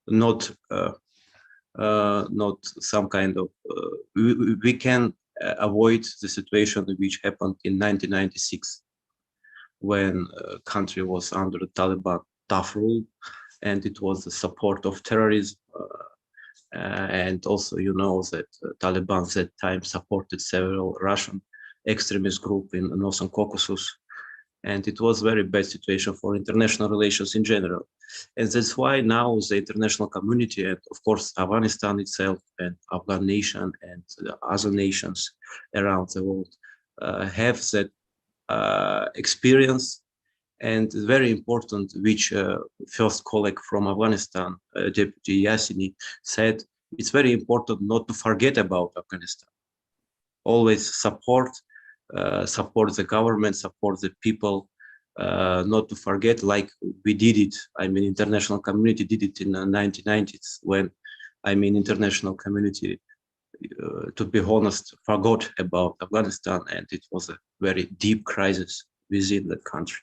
not some kind of, we can avoid the situation which happened in 1996 when country was under the Taliban tough rule, and it was the support of terrorism. And also, you know, that Taliban at that time supported several Russian extremist groups in the Northern Caucasus. And it was a very bad situation for international relations in general. And that's why now the international community, and of course, Afghanistan itself and Afghan nation and the other nations around the world have that experience. And very important, which first colleague from Afghanistan, Deputy Yassini, said, it's very important not to forget about Afghanistan. Always support the government, support the people, not to forget, like we did it. I mean, international community did it in the 1990s when, I mean, international community, to be honest, forgot about Afghanistan, and it was a very deep crisis within the country.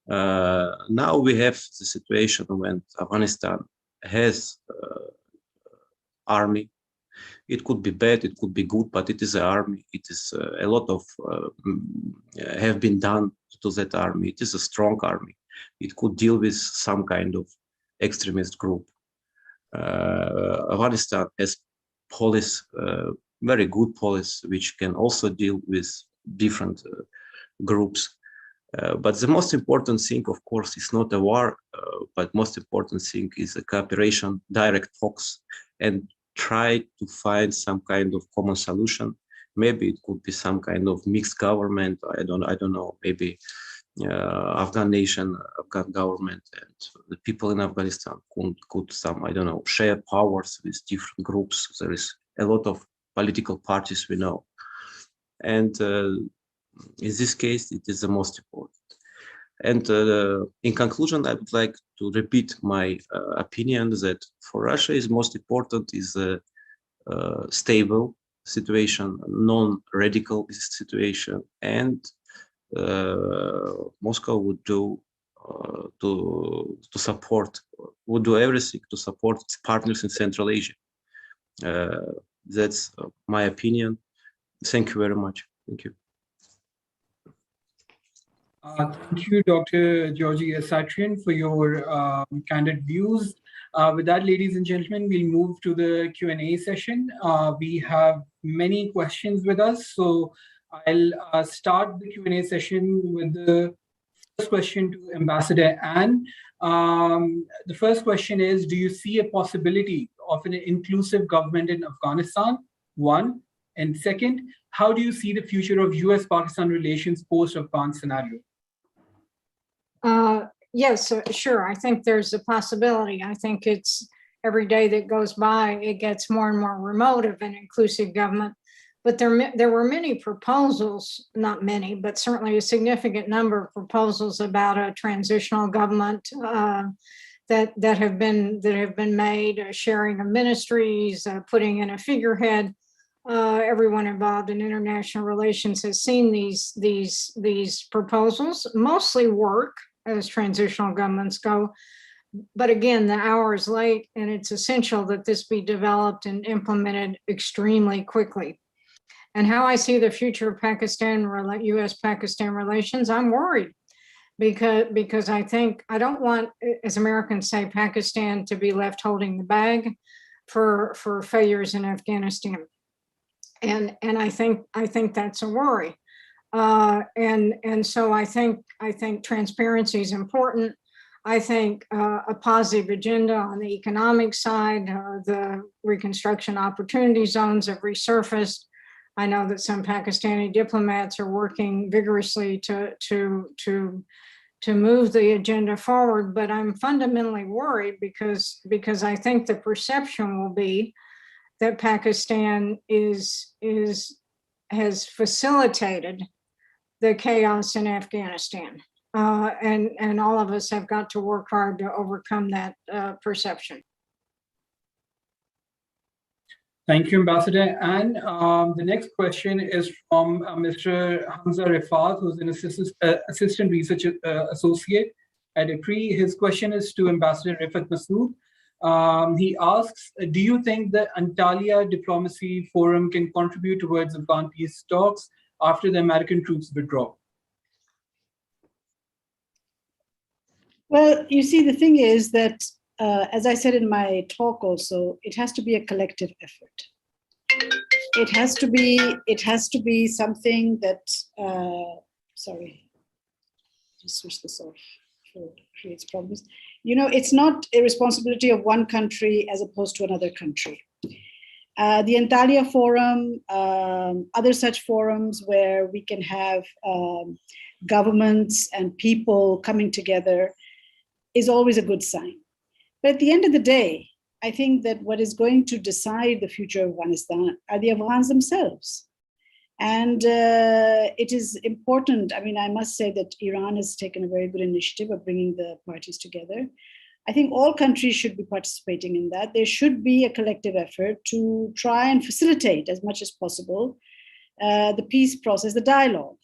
Now we have the situation when Afghanistan has army. It could be bad, it could be good, but it is an army. It is a lot of have been done to that army. It is a strong army. It could deal with some kind of extremist group. Afghanistan has police, very good police, which can also deal with different groups. But the most important thing, of course, is not a war, but most important thing is a cooperation, direct talks, and try to find some kind of common solution. Maybe it could be some kind of mixed government. I don't know. Maybe Afghan nation, Afghan government, and the people in Afghanistan could some, I don't know, share powers with different groups. There is a lot of political parties we know, and in this case, it is the most important. And in conclusion, I would like to repeat my opinion that for Russia is most important is a stable situation, non-radical situation, and Moscow would do to support, would do everything to support its partners in Central Asia. That's my opinion. Thank you very much. Thank you. Thank you, Dr. Georgi Asatrian, for your candid views. With that, ladies and gentlemen, we'll move to the Q&A session. We have many questions with us, so I'll start the Q&A session with the first question to Ambassador Ann. The first question is, do you see a possibility of an inclusive government in Afghanistan? One. And second, how do you see the future of US-Pakistan relations post-Afghan scenario? Yes, sure. I think there's a possibility. I think it's every day that goes by, it gets more and more remote of an inclusive government. But there were many proposals, not many, but certainly a significant number of proposals about a transitional government that have been made, sharing of ministries, putting in a figurehead. Everyone involved in international relations has seen these proposals mostly work as transitional governments go. But again, the hour is late, and it's essential that this be developed and implemented extremely quickly. And how I see the future of Pakistan, US-Pakistan relations, I'm worried because I think I don't want, as Americans say, Pakistan to be left holding the bag for failures in Afghanistan. And I think that's a worry. And so I think transparency is important. I think a positive agenda on the economic side, the reconstruction opportunity zones have resurfaced. I know that some Pakistani diplomats are working vigorously to move the agenda forward, but I'm fundamentally worried because I think the perception will be that Pakistan is has facilitated the chaos in Afghanistan. And all of us have got to work hard to overcome that perception. Thank you, Ambassador. And the next question is from Mr. Hamza Rifat, who's an assistant research associate at IPRI. His question is to Ambassador Rifat Masood. He asks, do you think the Antalya Diplomacy Forum can contribute towards Afghan peace talks after the American troops withdraw? Well, you see, the thing is that, as I said in my talk also, it has to be a collective effort. It has to be something that, sorry, just switch this off, it creates problems. You know, it's not a responsibility of one country as opposed to another country. The Antalya Forum, other such forums where we can have governments and people coming together is always a good sign. But at the end of the day, I think that what is going to decide the future of Afghanistan are the Afghans themselves. And it is important. I mean, I must say that Iran has taken a very good initiative of bringing the parties together. I think all countries should be participating in that. There should be a collective effort to try and facilitate as much as possible the peace process, the dialogue.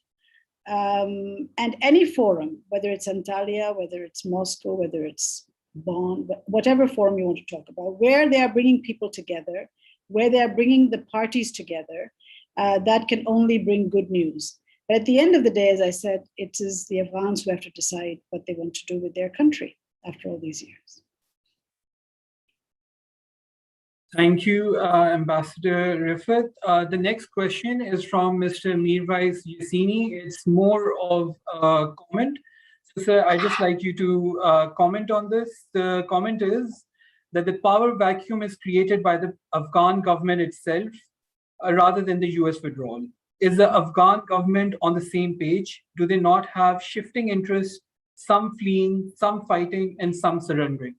And any forum, whether it's Antalya, whether it's Moscow, whether it's Bonn, whatever forum you want to talk about, where they are bringing people together, where they are bringing the parties together, that can only bring good news. But at the end of the day, as I said, it is the Afghans who have to decide what they want to do with their country after all these years. Thank you, Ambassador Rifat. The next question is from Mr. Mirwais Yassini. It's more of a comment. So, sir, I'd just like you to comment on this. The comment is that the power vacuum is created by the Afghan government itself rather than the US withdrawal. Is the Afghan government on the same page? Do they not have shifting interests, some fleeing, some fighting, and some surrendering?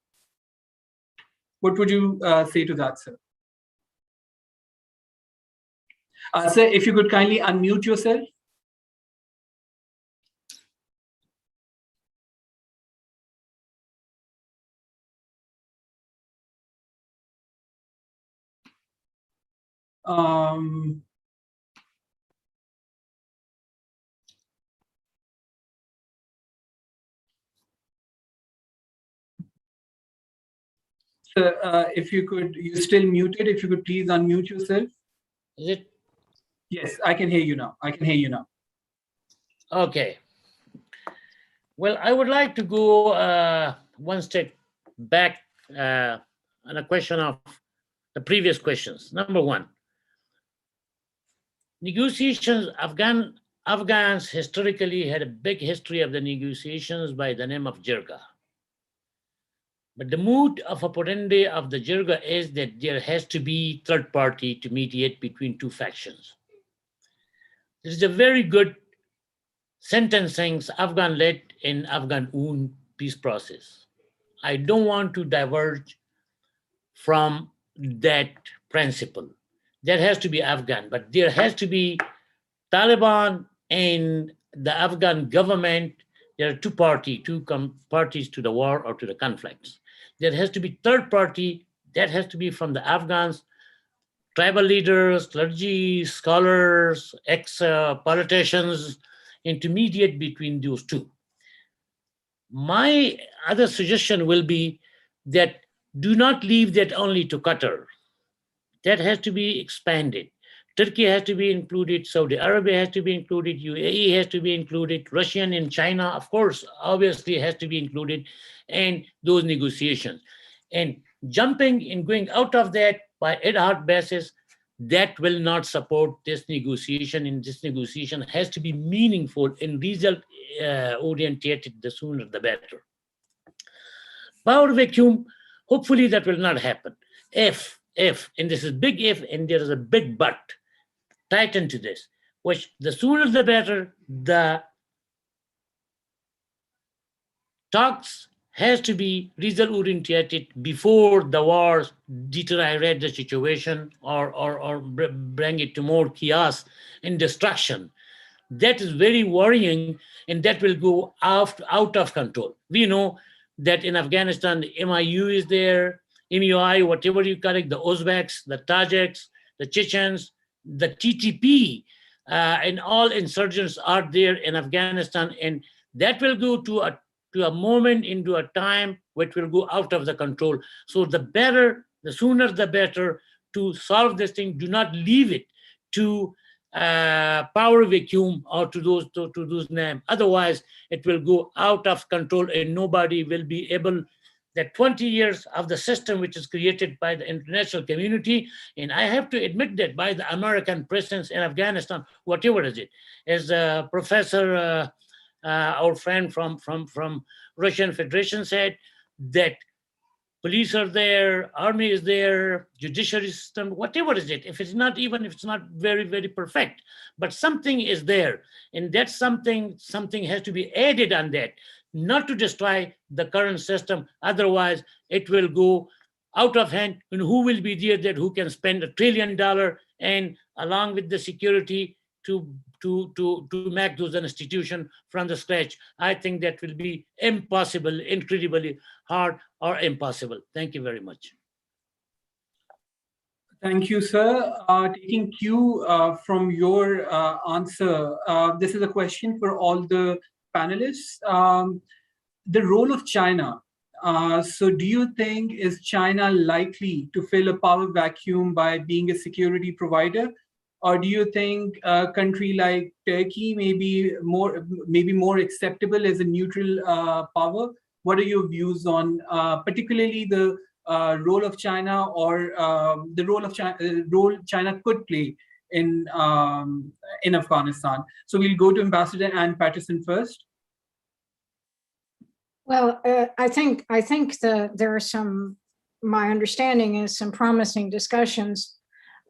What would you say to that, sir? Sir, if you could kindly unmute yourself. Sir, if you could, you're still muted. If you could please unmute yourself. Is it? Yes, I can hear you now. I can hear you now. Okay. Well, I would like to go one step back on a question of the previous questions. Number one, negotiations. Afghans historically had a big history of the negotiations by the name of jirga. But the mood of operandi of the jirga is that there has to be third party to mediate between two factions. This is a very good sentence saying Afghan-led and Afghan-owned peace process. I don't want to diverge from that principle. There has to be Afghan, but there has to be Taliban and the Afghan government. There are two parties to the war or to the conflicts. There has to be third party. That has to be from the Afghans, tribal leaders, clergy, scholars, ex-politicians, and to mediate between those two. My other suggestion will be that do not leave that only to Qatar. That has to be expanded. Turkey has to be included, Saudi Arabia has to be included, UAE has to be included, Russian and China, of course, obviously has to be included in those negotiations. And jumping and going out of that by ad hoc basis, that will not support this negotiation, and this negotiation has to be meaningful and result orientated, the sooner the better. Power vacuum, hopefully that will not happen. If, and this is big if, and there is a big but, tighten to this, which the sooner the better, the talks has to be result-oriented before the wars deteriorate the situation or bring it to more chaos and destruction. That is very worrying, and that will go out of control. We know that in Afghanistan, the MIU is there, MUI, whatever you call it, the Uzbeks, the Tajiks, the Chechens, the TTP, and all insurgents are there in Afghanistan, and that will go to a moment, into a time which will go out of the control. So the sooner the better to solve this thing. Do not leave it to power vacuum or to those names. Otherwise, it will go out of control and nobody will be able. That 20 years of the system which is created by the international community, and I have to admit that by the American presence in Afghanistan, whatever is it, as Professor, our friend from Russian Federation said, that police are there, army is there, judiciary system, whatever is it, if it's not very, very perfect, but something is there, and that's something has to be added on that, not to destroy the current system. Otherwise, it will go out of hand, and who will be there that who can spend $1 trillion and along with the security to make those institutions from the scratch. I think that will be impossible, incredibly hard or impossible. Thank you very much. Thank you, sir. Taking cue from your answer, this is a question for all the panelists. The role of China. So do you think, is China likely to fill a power vacuum by being a security provider? Or do you think a country like Turkey may be more acceptable as a neutral power? What are your views on particularly the role of China, or the role China could play in Afghanistan? So we'll go to Ambassador Ann Patterson first. Well, I think there are some. My understanding is some promising discussions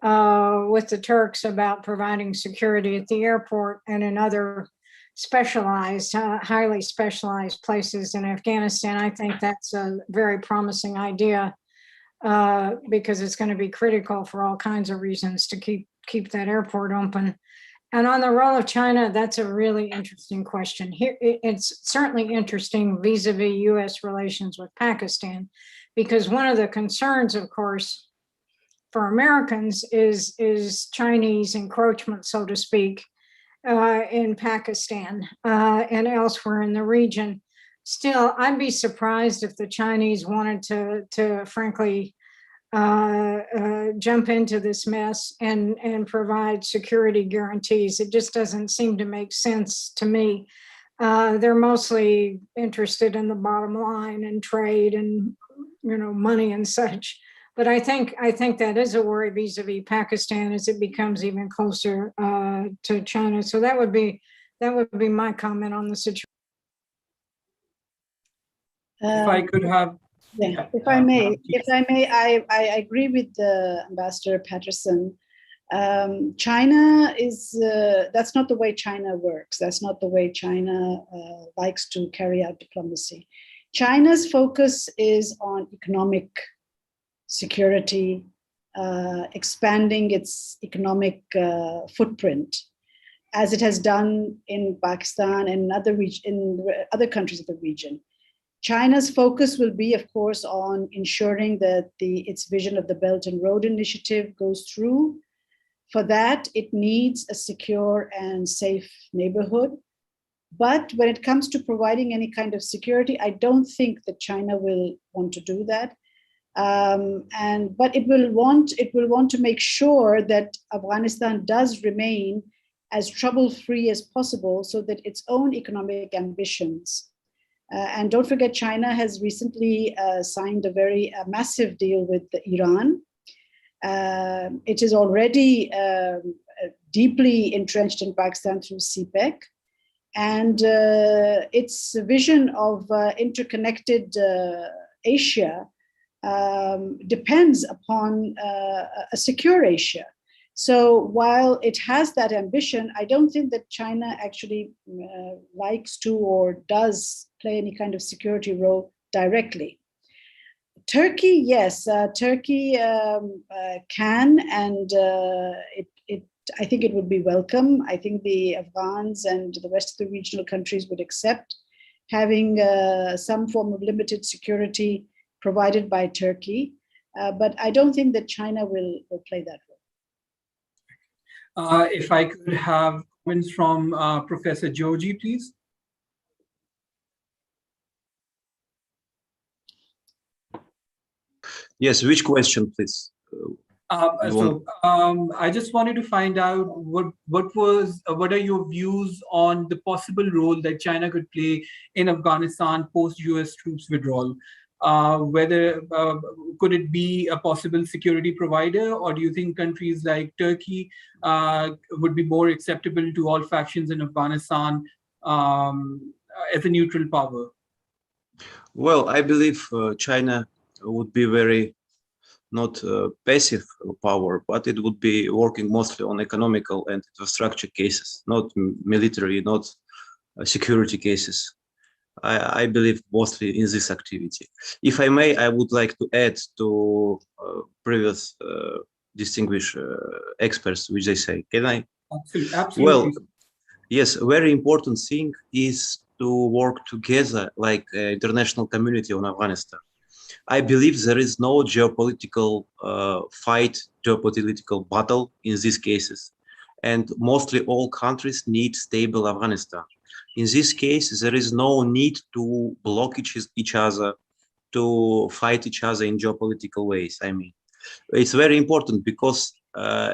with the Turks about providing security at the airport and in other specialized, highly specialized places in Afghanistan. I think that's a very promising idea because it's going to be critical for all kinds of reasons to keep that airport open. And on the role of China, that's a really interesting question. Here, it's certainly interesting vis-a-vis U.S. relations with Pakistan, because one of the concerns, of course, for Americans is Chinese encroachment, so to speak, in Pakistan and elsewhere in the region. Still, I'd be surprised if the Chinese wanted to frankly, jump into this mess and provide security guarantees. It just doesn't seem to make sense to me. They're mostly interested in the bottom line and trade and money and such. But I think that is a worry vis-a-vis Pakistan as it becomes even closer to China. So that would be my comment on the situation. If I could have. Yeah, if I may, I agree with Ambassador Patterson. China is, that's not the way China works. That's not the way China likes to carry out diplomacy. China's focus is on economic security, expanding its economic footprint, as it has done in Pakistan and in other countries of the region. China's focus will be, of course, on ensuring that its vision of the Belt and Road Initiative goes through. For that, it needs a secure and safe neighborhood. But when it comes to providing any kind of security, I don't think that China will want to do that. But it will want to make sure that Afghanistan does remain as trouble-free as possible, so that its own economic ambitions. And don't forget, China has recently signed a very massive deal with Iran. It is already deeply entrenched in Pakistan through CPEC. And its vision of interconnected Asia depends upon a secure Asia. So while it has that ambition, I don't think that China actually likes to or does play any kind of security role directly. Turkey, yes, Turkey can, and I think it would be welcome. I think the Afghans and the rest of the regional countries would accept having some form of limited security provided by Turkey. But I don't think that China will play that role. If I could have comments from Professor Joji, please. Yes, which question, please? I just wanted to find out what are your views on the possible role that China could play in Afghanistan post US troops withdrawal? Whether could it be a possible security provider, or do you think countries like Turkey would be more acceptable to all factions in Afghanistan as a neutral power? Well, I believe China would be very not passive power, but it would be working mostly on economical and infrastructure cases, not military, not security cases. I believe mostly in this activity. If I may, I would like to add to previous distinguished experts, which they say. Can I? Absolutely. Well, yes, a very important thing is to work together like international community on Afghanistan. I believe there is no geopolitical fight, geopolitical battle in these cases. And mostly all countries need stable Afghanistan. In this case, there is no need to block each other, to fight each other in geopolitical ways. I mean, it's very important because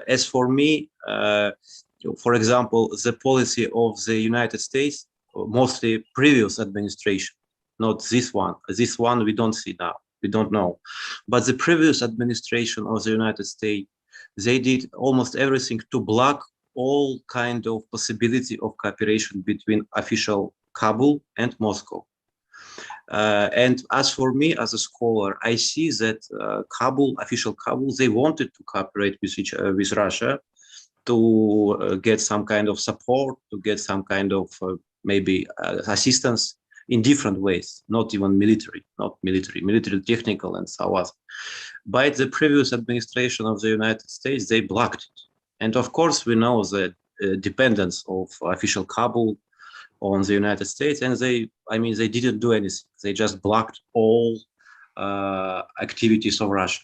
as for me, for example, the policy of the United States, mostly previous administration, not this one. This one we don't see now. We don't know. But the previous administration of the United States, they did almost everything to block all kind of possibility of cooperation between official Kabul and Moscow. And as for me, as a scholar, I see that official Kabul, they wanted to cooperate with Russia to get some kind of support, to get some kind of maybe assistance in different ways, not even military, military technical and so on. By the previous administration of the United States, they blocked it. And of course, we know the dependence of official Kabul on the United States, and they didn't do anything. They just blocked all activities of Russia.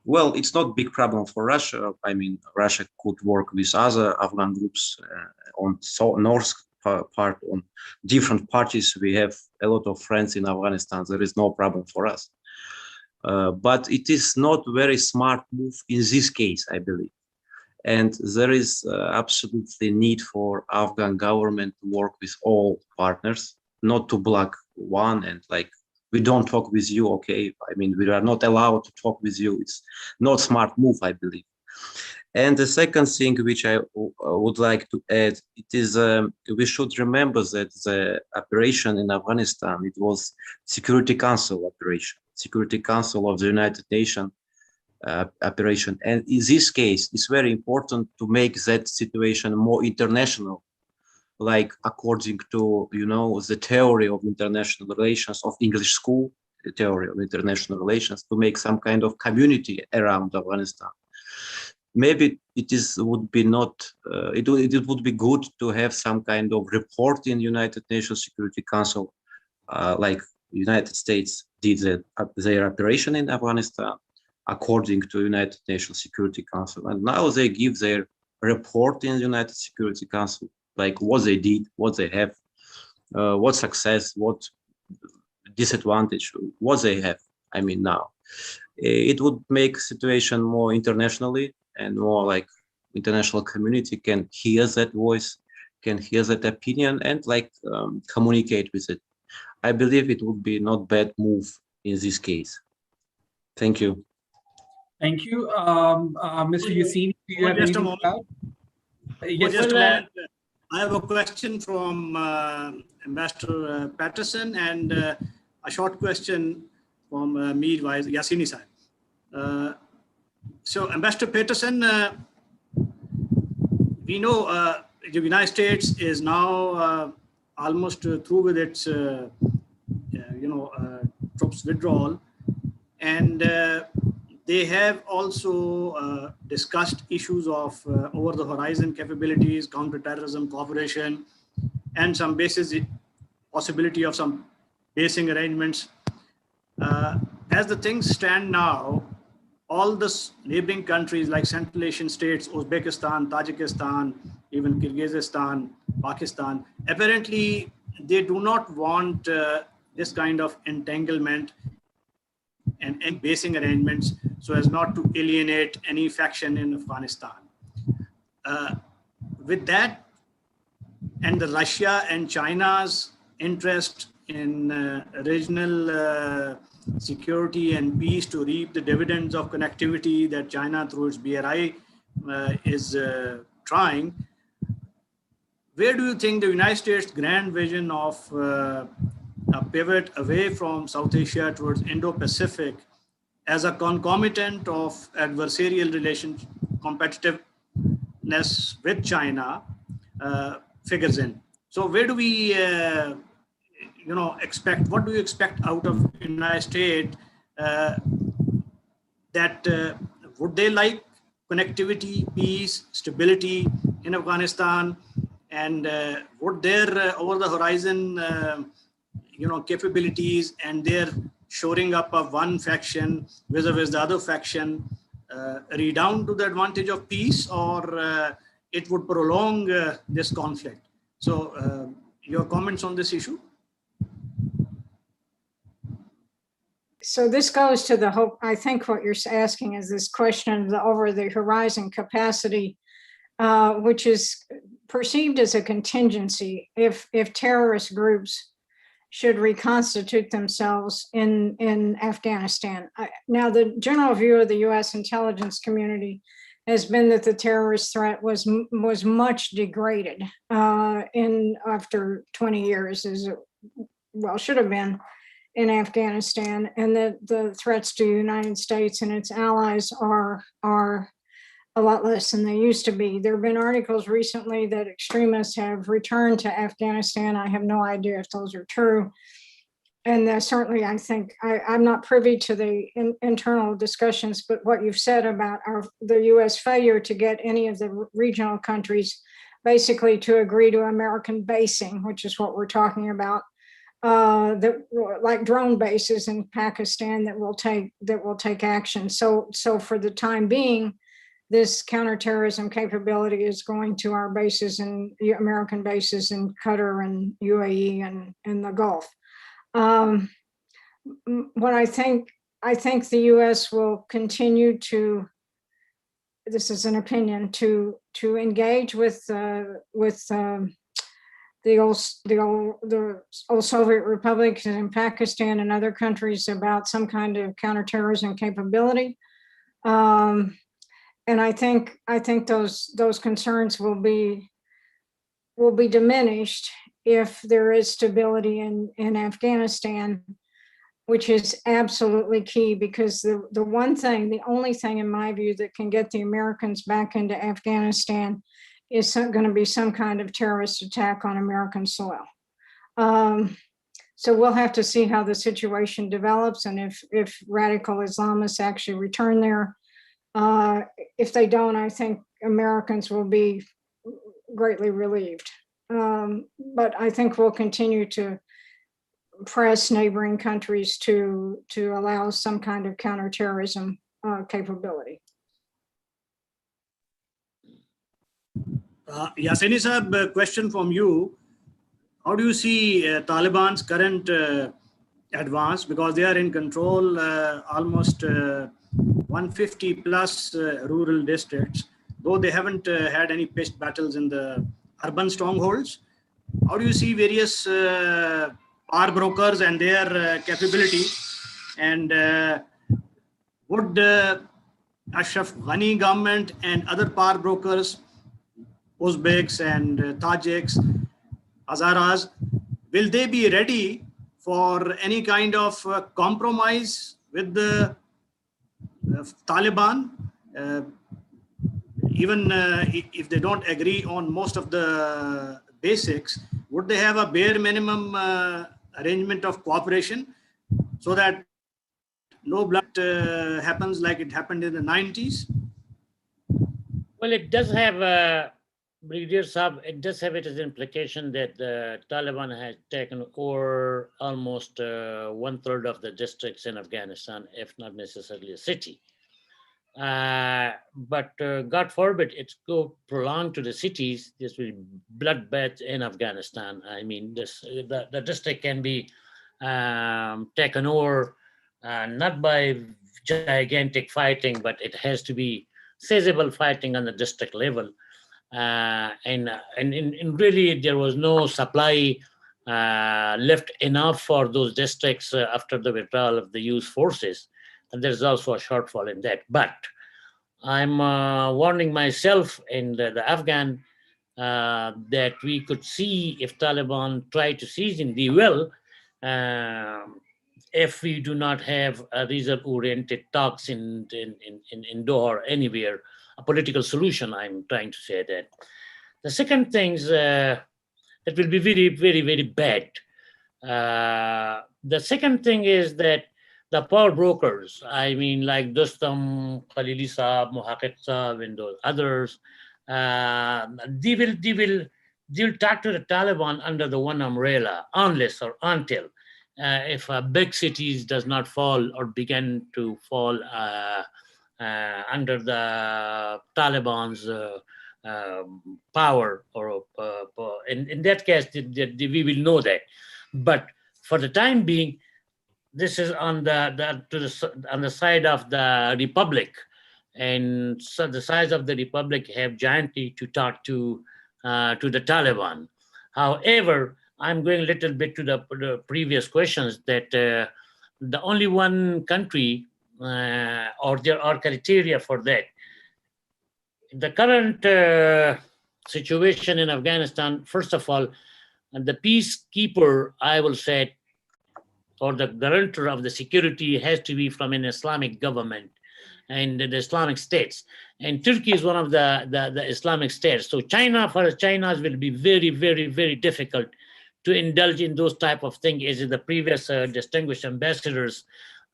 Well, it's not a big problem for Russia. I mean, Russia could work with other Afghan groups on north part, on different parties. We have a lot of friends in Afghanistan. There is no problem for us. But it is not very smart move in this case, I believe. And there is absolutely need for Afghan government to work with all partners, not to block one and like, we don't talk with you, okay? I mean, we are not allowed to talk with you. It's not smart move, I believe. And the second thing which I would like to add, it is we should remember that the operation in Afghanistan, it was Security Council operation, Security Council of the United Nations operation. And in this case, it's very important to make that situation more international, like according to, the theory of international relations of English school, the theory of international relations, to make some kind of community around Afghanistan. Maybe it would be good to have some kind of report in United Nations Security Council, like United States did their operation in Afghanistan according to United Nations Security Council. And now they give their report in the United Security Council, like what they did, what they have, what success, what disadvantage, what they have. I mean, now it would make situation more internationally and more like international community can hear that voice, can hear that opinion and like communicate with it. I believe it would be not bad move in this case. Thank you. Thank you. Mr. Yassine, do you have Just a anything moment. to add? Yes, Just sir. a moment. I have a question from Ambassador Patterson and a short question from me, Yassini sir. So Ambassador Patterson, we know the United States is now almost through with its, troops withdrawal. And they have also discussed issues of over-the-horizon capabilities, counterterrorism, cooperation, and some possibility of some basing arrangements. As the things stand now, all the neighboring countries like Central Asian states, Uzbekistan, Tajikistan, even Kyrgyzstan, Pakistan, apparently they do not want this kind of entanglement and any basing arrangements so as not to alienate any faction in Afghanistan. With that, and the Russia and China's interest in regional security and peace to reap the dividends of connectivity that China through its BRI is trying, where do you think the United States' grand vision of a pivot away from South Asia towards Indo-Pacific as a concomitant of adversarial relations, competitiveness with China figures in? So where do we expect, what do you expect out of the United States that would they like connectivity, peace, stability in Afghanistan, and would their over-the-horizon capabilities and their shoring up of one faction vis-a-vis the other faction redound to the advantage of peace, or it would prolong this conflict? So your comments on this issue? So this goes to the hope, I think what you're asking is this question of the over the horizon capacity, which is perceived as a contingency if terrorist groups should reconstitute themselves in Afghanistan. Now, the general view of the US intelligence community has been that the terrorist threat was much degraded after 20 years, as it well should have been, in Afghanistan, and that the threats to the United States and its allies are a lot less than they used to be. There have been articles recently that extremists have returned to Afghanistan. I have no idea if those are true. And certainly, I think, I'm not privy to the internal discussions, but what you've said about the US failure to get any of the regional countries basically to agree to American basing, which is what we're talking about, like drone bases in Pakistan that will take action. So for the time being, this counterterrorism capability is going to our bases and American bases in Qatar and UAE and the Gulf. What I think the U.S. will continue to, this is an opinion, to engage with the old Soviet republics in Pakistan and other countries about some kind of counterterrorism capability. And I think those concerns will be diminished if there is stability in Afghanistan, which is absolutely key, because the only thing in my view that can get the Americans back into Afghanistan is going to be some kind of terrorist attack on American soil. So we'll have to see how the situation develops, and if radical Islamists actually return there. If they don't, I think Americans will be greatly relieved. But I think we'll continue to press neighboring countries to allow some kind of counterterrorism capability. Yasini Saab, question from you. How do you see Taliban's current advance? Because they are in control almost 150 plus rural districts, though they haven't had any pitched battles in the urban strongholds. How do you see various power brokers and their capability? And would Ashraf Ghani government and other power brokers, Uzbeks and Tajiks, Hazaras, will they be ready for any kind of compromise with the Taliban? Even if they don't agree on most of the basics, would they have a bare minimum arrangement of cooperation so that no blood happens like it happened in the 90s? Well, it does have, Brigadier Saab, it does have it as an implication that the Taliban has taken over almost 1/3 of the districts in Afghanistan, if not necessarily a city. But God forbid it's go prolonged to the cities, this will be bloodbath in Afghanistan. I mean, the district can be taken over not by gigantic fighting, but it has to be sizable fighting on the district level. And really there was no supply left enough for those districts after the withdrawal of the US forces. And there's also a shortfall in that. But I'm warning myself and the Afghan that we could see if Taliban try to seize in the will, if we do not have a result-oriented talks in Doha or anywhere, a political solution, I'm trying to say that. The second things that will be very, very, very bad. The second thing is that the power brokers, I mean, like Dostum, Khalili Saab, Muhaqiq Saab, and those others, they'll talk to the Taliban under the one umbrella, unless or until if big cities does not fall or begin to fall under the Taliban's power, or in that case, we will know that. But for the time being, this is on the side of the Republic, and so the size of the Republic have giantly to talk to the Taliban. However, I'm going a little bit to the previous questions that the only one country, or there are criteria for that. The current situation in Afghanistan, first of all, the peacekeeper, I will say, or the guarantor of the security has to be from an Islamic government and the Islamic states. And Turkey is one of the Islamic states. So China, for China's will be very, very, very difficult to indulge in those type of things, as the previous distinguished ambassadors,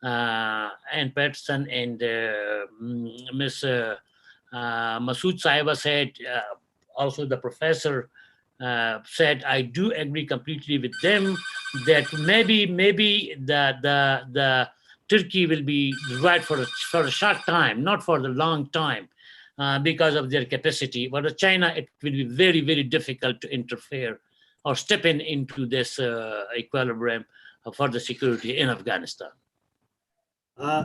Ann Patterson and Ms. Masood Sahiba said, also the professor said, I do agree completely with them that maybe the Turkey will be right for a short time, not for the long time, because of their capacity. But China, it will be very, very difficult to interfere or step into this equilibrium for the security in Afghanistan.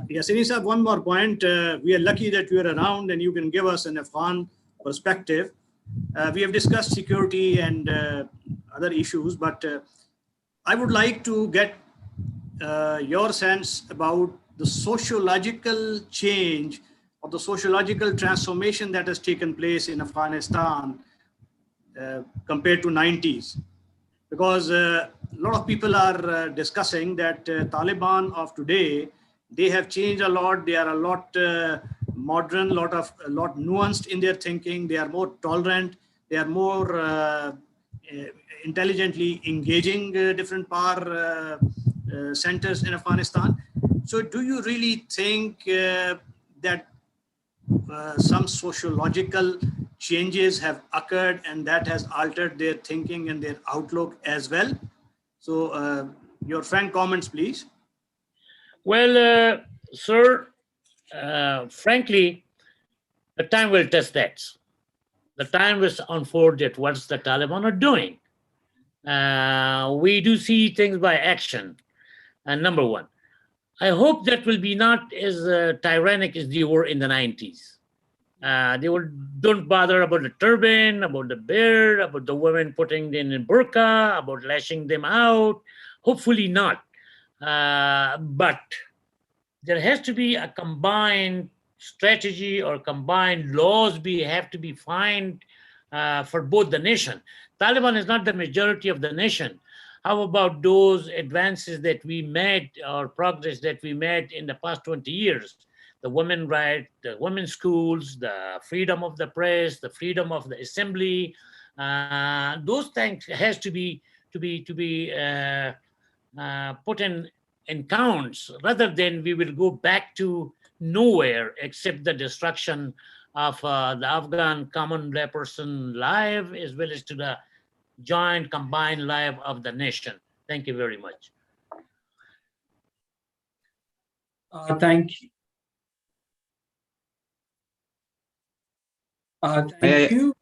Yes, Inisa, one more point. We are lucky that you are around and you can give us an Afghan perspective. We have discussed security and other issues, but I would like to get your sense about the sociological change or the sociological transformation that has taken place in Afghanistan compared to 90s. Because a lot of people are discussing that Taliban of today, they have changed a lot. They are a lot modern, a lot nuanced in their thinking. They are more tolerant. They are more intelligently engaging different power centers in Afghanistan. So do you really think that some sociological changes have occurred and that has altered their thinking and their outlook as well? So your frank comments, please. Well, sir, frankly, the time will test that. The time will unfold that what the Taliban are doing. We do see things by action. And number one, I hope that will be not as tyrannic as they were in the 90s. They don't bother about the turban, about the beard, about the women putting them in burqa, about lashing them out. Hopefully not. But there has to be a combined strategy or combined laws have to be found for both the nation. Taliban is not the majority of the nation. How about those advances that we made or progress that we made in the past 20 years? The women's rights, the women's schools, the freedom of the press, the freedom of the assembly. Those things has to be put in and counts, rather than we will go back to nowhere except the destruction of the Afghan common person life, as well as to the joint combined life of the nation. Thank you very much. Thank you. Thank you.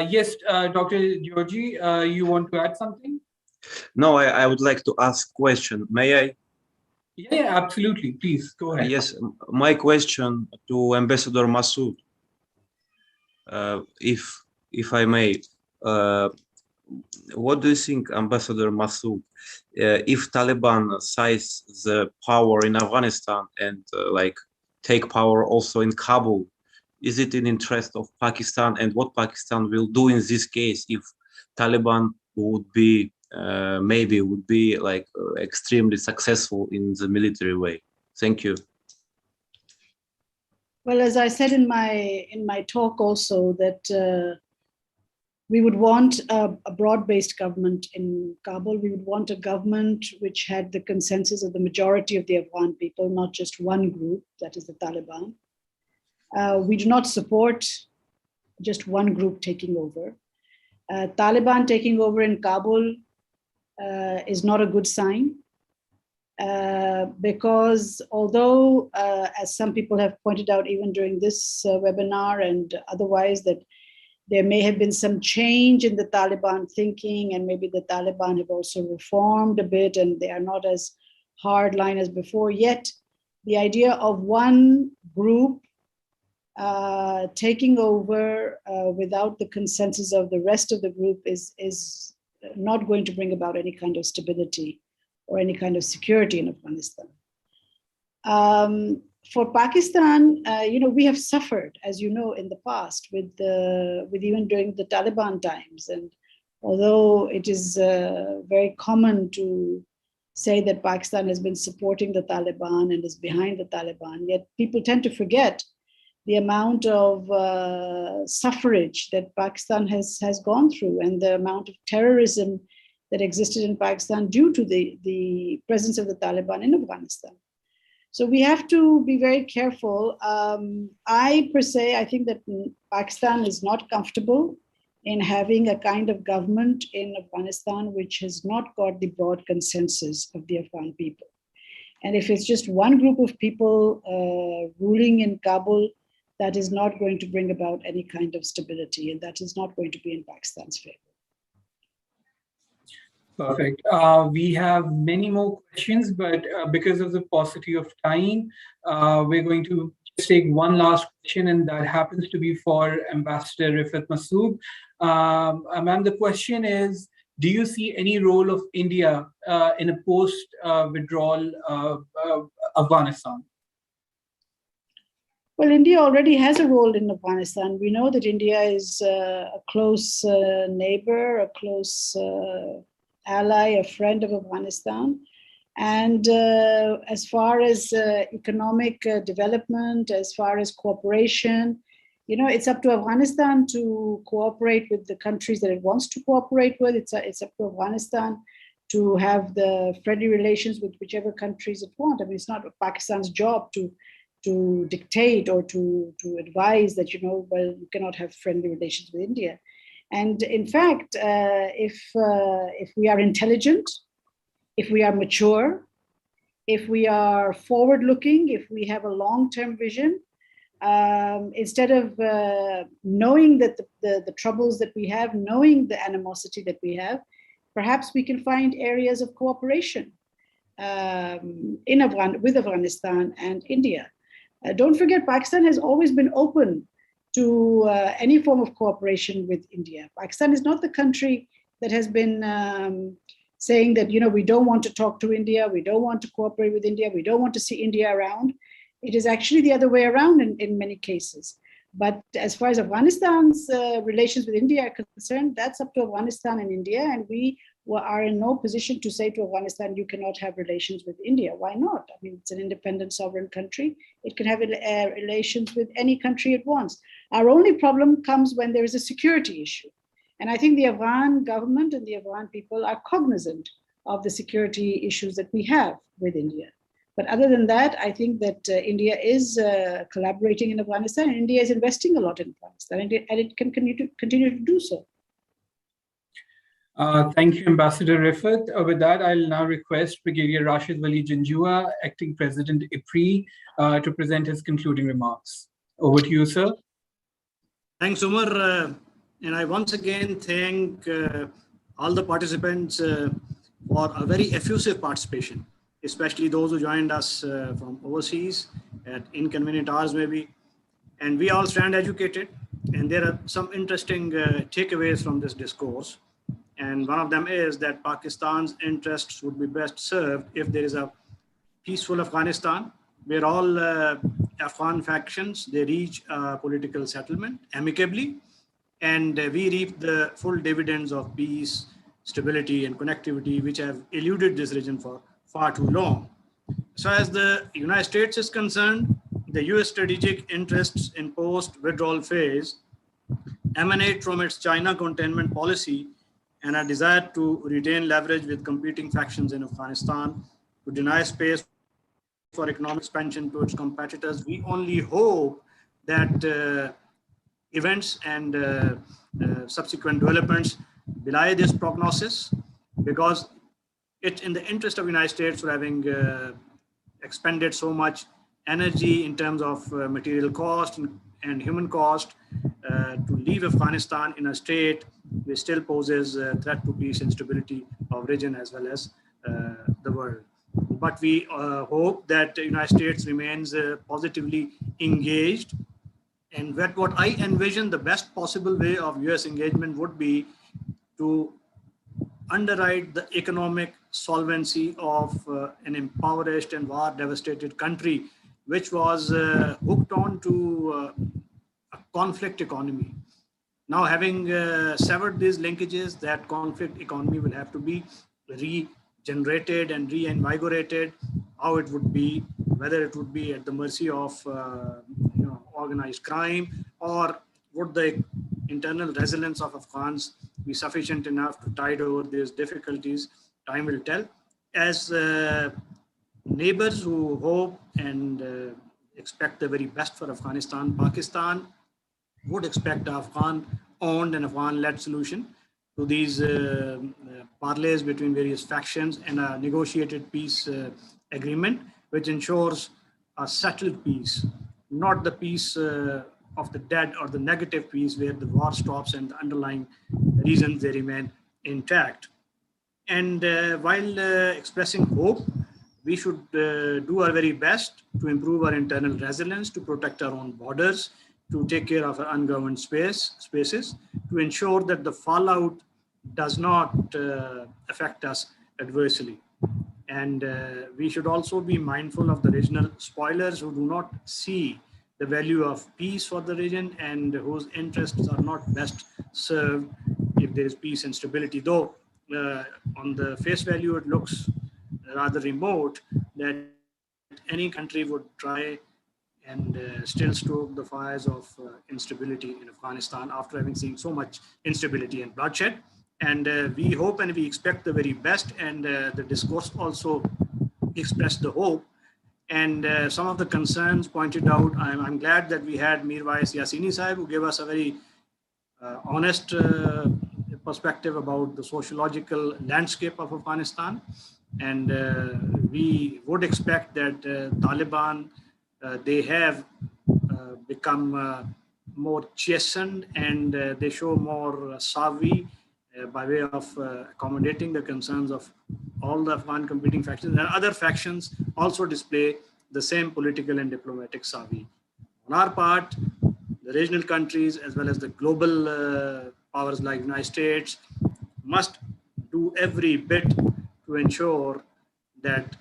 Yes, Dr. Georgi, you want to add something? No, I would like to ask a question. May I? Yeah, absolutely. Please go ahead. Yes, my question to Ambassador Massoud, if I may. What do you think, Ambassador Massoud, if Taliban seize the power in Afghanistan and like take power also in Kabul, is it in interest of Pakistan, and what Pakistan will do in this case if Taliban would be maybe would be like extremely successful in the military way? Thank you. Well, as I said in my talk also, that we would want a broad-based government in Kabul. We would want a government which had the consensus of the majority of the Afghan people, not just one group, that is the Taliban. We do not support just one group taking over. Taliban taking over in Kabul is not a good sign, because although, as some people have pointed out even during this webinar and otherwise, that there may have been some change in the Taliban thinking, and maybe the Taliban have also reformed a bit and they are not as hardline as before, yet the idea of one group taking over without the consensus of the rest of the group is not going to bring about any kind of stability or any kind of security in Afghanistan. For Pakistan, we have suffered, as you know, in the past with even during the Taliban times. And although it is very common to say that Pakistan has been supporting the Taliban and is behind the Taliban, yet people tend to forget the amount of suffrage that Pakistan has gone through, and the amount of terrorism that existed in Pakistan due to the presence of the Taliban in Afghanistan. So we have to be very careful. I think that Pakistan is not comfortable in having a kind of government in Afghanistan which has not got the broad consensus of the Afghan people. And if it's just one group of people ruling in Kabul, that is not going to bring about any kind of stability, and that is not going to be in Pakistan's favor. Perfect. We have many more questions, but because of the paucity of time, we're going to just take one last question, and that happens to be for Ambassador Rifat Massoud. Ma'am, the question is, do you see any role of India in a post-withdrawal Afghanistan? Well, India already has a role in Afghanistan. We know that India is a close neighbor, a close ally, a friend of Afghanistan. And as far as economic development, as far as cooperation, it's up to Afghanistan to cooperate with the countries that it wants to cooperate with. It's up to Afghanistan to have the friendly relations with whichever countries it wants. I mean, it's not Pakistan's job to dictate or to advise that, well, you cannot have friendly relations with India. And in fact, if we are intelligent, if we are mature, if we are forward-looking, if we have a long-term vision, instead of knowing that the troubles that we have, knowing the animosity that we have, perhaps we can find areas of cooperation with Afghanistan and India. Don't forget, Pakistan has always been open to any form of cooperation with India. Pakistan is not the country that has been saying that, we don't want to talk to India, we don't want to cooperate with India, we don't want to see India around. It is actually the other way around in many cases. But as far as Afghanistan's relations with India are concerned, that's up to Afghanistan and India, and we are in no position to say to Afghanistan, you cannot have relations with India. Why not? I mean, it's an independent sovereign country. It can have relations with any country it wants. Our only problem comes when there is a security issue. And I think the Afghan government and the Afghan people are cognizant of the security issues that we have with India. But other than that, I think that India is collaborating in Afghanistan, and India is investing a lot in Afghanistan, and it can continue to do so. Thank you, Ambassador Rifat. With that, I'll now request Brigadier Rashid Wali Janjua, Acting President IPRI, to present his concluding remarks. Over to you, sir. Thanks, Umar. And I once again thank all the participants for a very effusive participation, especially those who joined us from overseas at inconvenient hours maybe. And we all stand educated, and there are some interesting takeaways from this discourse. And one of them is that Pakistan's interests would be best served if there is a peaceful Afghanistan, where all Afghan factions, they reach a political settlement amicably, and we reap the full dividends of peace, stability, and connectivity, which have eluded this region for far too long. So as the United States is concerned, the US strategic interests in post-withdrawal phase emanate from its China containment policy and a desire to retain leverage with competing factions in Afghanistan, to deny space for economic expansion to its competitors. We only hope that events and subsequent developments belie this prognosis, because it's in the interest of the United States, for having expended so much energy in terms of material cost and human cost, to leave Afghanistan in a state which still poses a threat to peace and stability of region as well as the world. But we hope that the United States remains positively engaged, and that what I envision the best possible way of US engagement would be to underwrite the economic solvency of an impoverished and war-devastated country, which was hooked on to a conflict economy. Now, having severed these linkages, that conflict economy will have to be regenerated and reinvigorated. How it would be, whether it would be at the mercy of organized crime, or would the internal resilience of Afghans be sufficient enough to tide over these difficulties? Time will tell. As neighbors who hope and expect the very best for Afghanistan, Pakistan would expect Afghan-owned and Afghan-led solution to these parleys between various factions, and a negotiated peace agreement which ensures a settled peace, not the peace of the dead or the negative peace where the war stops and the underlying reasons they remain intact. And while expressing hope, we should do our very best to improve our internal resilience, to protect our own borders, to take care of our ungoverned spaces, to ensure that the fallout does not affect us adversely. And we should also be mindful of the regional spoilers who do not see the value of peace for the region and whose interests are not best served if there is peace and stability. Though on the face value, it looks rather remote that any country would try and still stoke the fires of instability in Afghanistan after having seen so much instability and bloodshed. And we hope and we expect the very best, and the discourse also expressed the hope. And some of the concerns pointed out, I'm glad that we had Mirwais Yasini Sahib, who gave us a very honest perspective about the sociological landscape of Afghanistan. And we would expect that Taliban, they have become more chastened, and they show more savvy by way of accommodating the concerns of all the Afghan competing factions, and other factions also display the same political and diplomatic savvy. On our part, the regional countries as well as the global powers like United States must do every bit to ensure that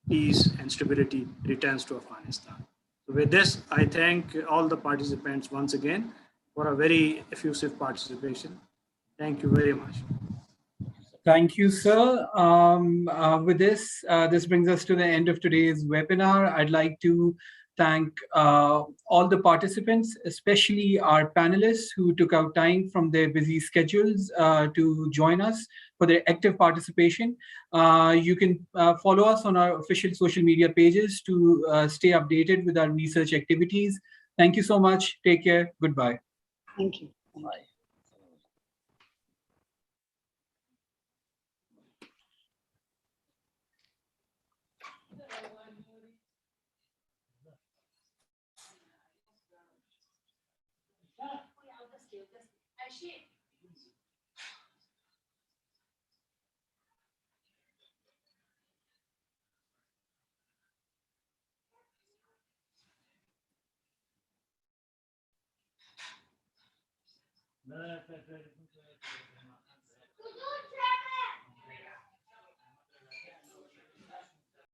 peace and stability returns to Afghanistan. So with this, I thank all the participants once again for a very effusive participation. Thank you very much. Thank you, sir. With this, this brings us to the end of today's webinar. I'd like to thank all the participants, especially our panelists who took out time from their busy schedules to join us for their active participation. You can follow us on our official social media pages to stay updated with our research activities. Thank you so much. Take care. Goodbye. Thank you. Bye.